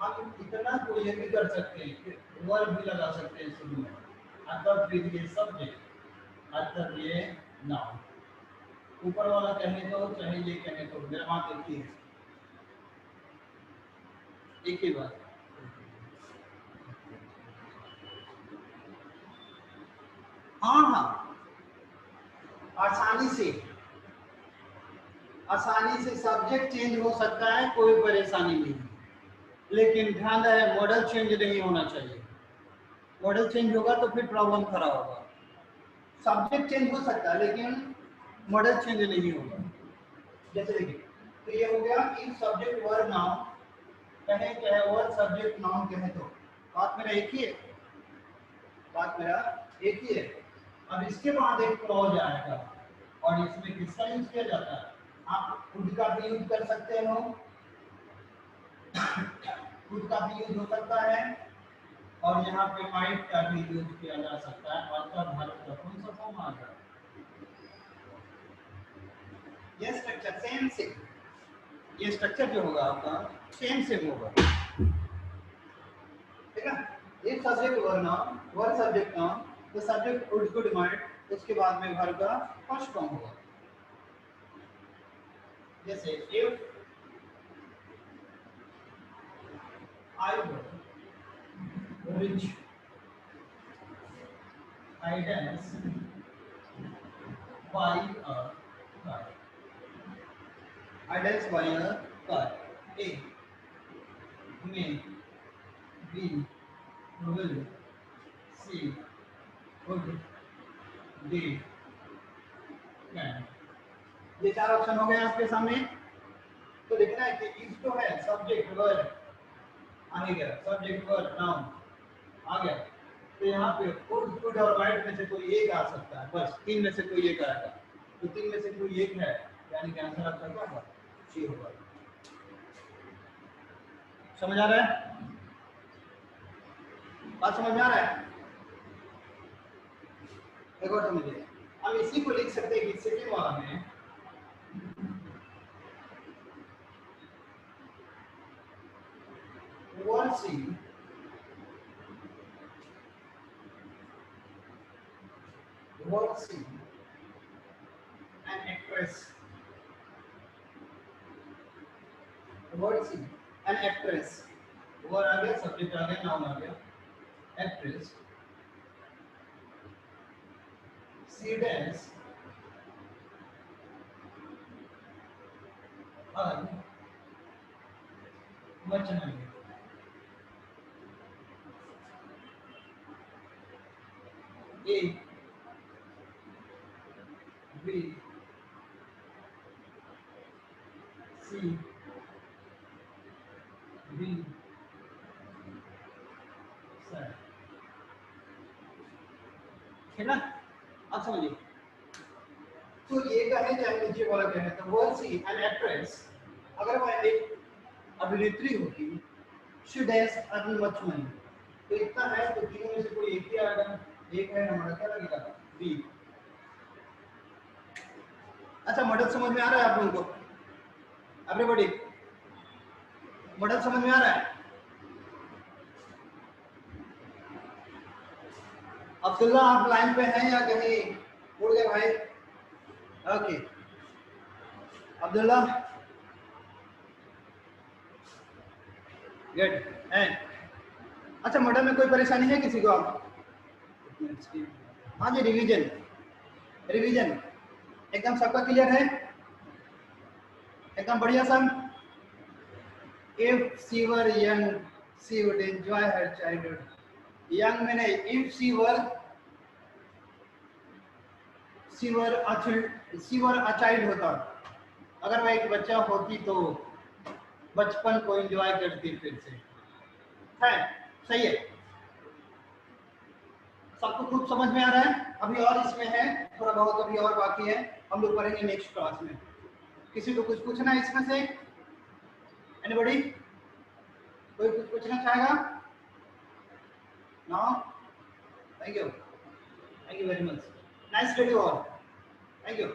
हम इतना तो ये भी कर सकते हैं कि वर भी लगा सकते हैं शुरू में, अतः फिर ये सब्जेक्ट, अतः ये नाउन। ऊपर वाला कहे तो चाहे ये कहे तो मेरा बात एक ही है, एक ही बात। हाँ हाँ, आसानी से सब्जेक्ट चेंज हो सकता है, कोई परेशानी नहीं, लेकिन ध्यान रहे मॉडल चेंज नहीं होना चाहिए। मॉडल चेंज होगा तो फिर प्रॉब्लम खड़ा होगा। सब्जेक्ट चेंज हो सकता है लेकिन मॉडल चेंज नहीं होगा। जैसे देखिए, तो ये हो गया इफ सब्जेक्ट वर्ब नाउन, कहे चाहे वर्ब सब्जेक्ट नाउन कहे तो बात मेरा एक ही है, बात मेरा एक ही है। अब इसके बाद एक क्लॉज आएगा और इसमें किसका यूज किया जाता है? आप खुद का भी यूज कर सकते हो, खुद का भी यूज हो सकता है और यहाँ पे माइट का भी यूज किया जा सकता है। और तब भारत का कौन सा फॉर्म आ गया? ये स्ट्रक्चर सेम से, ये स्ट्रक्चर जो होगा आपका सेम सेम होगा, ठीक है? एक subject verb noun, verb subject noun, तो सब्जेक्ट वुड गुड माइट, उसके बाद में वर्ब का फर्स्ट फॉर्म होगा। जैसे if I were rich, I dance by a car. I dance by a car. A may be will see would did can। ये चार option हो गए आपके सामने। तो लिखना है कि इफ तो है सब्जेक्ट वर्ब आ गया, सब्जेक्ट वर्ब नाउन आ गया, तो यहाँ पे गुड और वाइट में से कोई एक आ सकता है, बस तीन में से कोई एक आएगा। तो तीन में से कोई एक है, यानी कि आंसर आपका क्या होगा? सी होगा। समझ आ रहा है? बात समझ में आ रहा है? एक और समझिए, हम इसी को लिख सकते हैं कि सेकंड वाला में word C an actress, word C an actress, word आ गया, सब्जेक्ट आ गया, नाउन आ गया, actress, she dance earn much money। A B C D sir, है ना? आप समझिए, तो ये कहे चाहे नीचे वाला कहे, तो वर्ड सी एन एक्ट्रेस, अगर वह एक अभिनेत्री होती, she dash earn much money, तो इतना है तो तीनों में से कोई एक ही आएगा, एक है हमारा क्या लगेगा? बी। अच्छा, मॉडल समझ में आ रहा है आप लोगों को? एवरीबॉडी मॉडल समझ में आ रहा है? अब्दुल्ला आप लाइन पे हैं या कहीं उड़ गए भाई? ओके अब्दुल्ला, गुड है। अच्छा, मॉडल में कोई परेशानी है किसी को? आप हाँ जी, रिवीजन रिवीजन एकदम सबका क्लियर है? एकदम बढ़िया सब। If she were young, she would enjoy her childhood। Young मैंने if she were a child होता, अगर वह एक बच्चा होती तो बचपन को एंजॉय करती फिर से। है, सही है। सबको कुछ समझ में आ रहा है? अभी और इसमें है थोड़ा बहुत, अभी और बाकी है, हम लोग पढ़ेंगे नेक्स्ट क्लास में। किसी को कुछ पूछना है इसमें से? एनीबॉडी? कोई कुछ पूछना चाहेगा? No? Thank you very much. Nice video all. Thank you.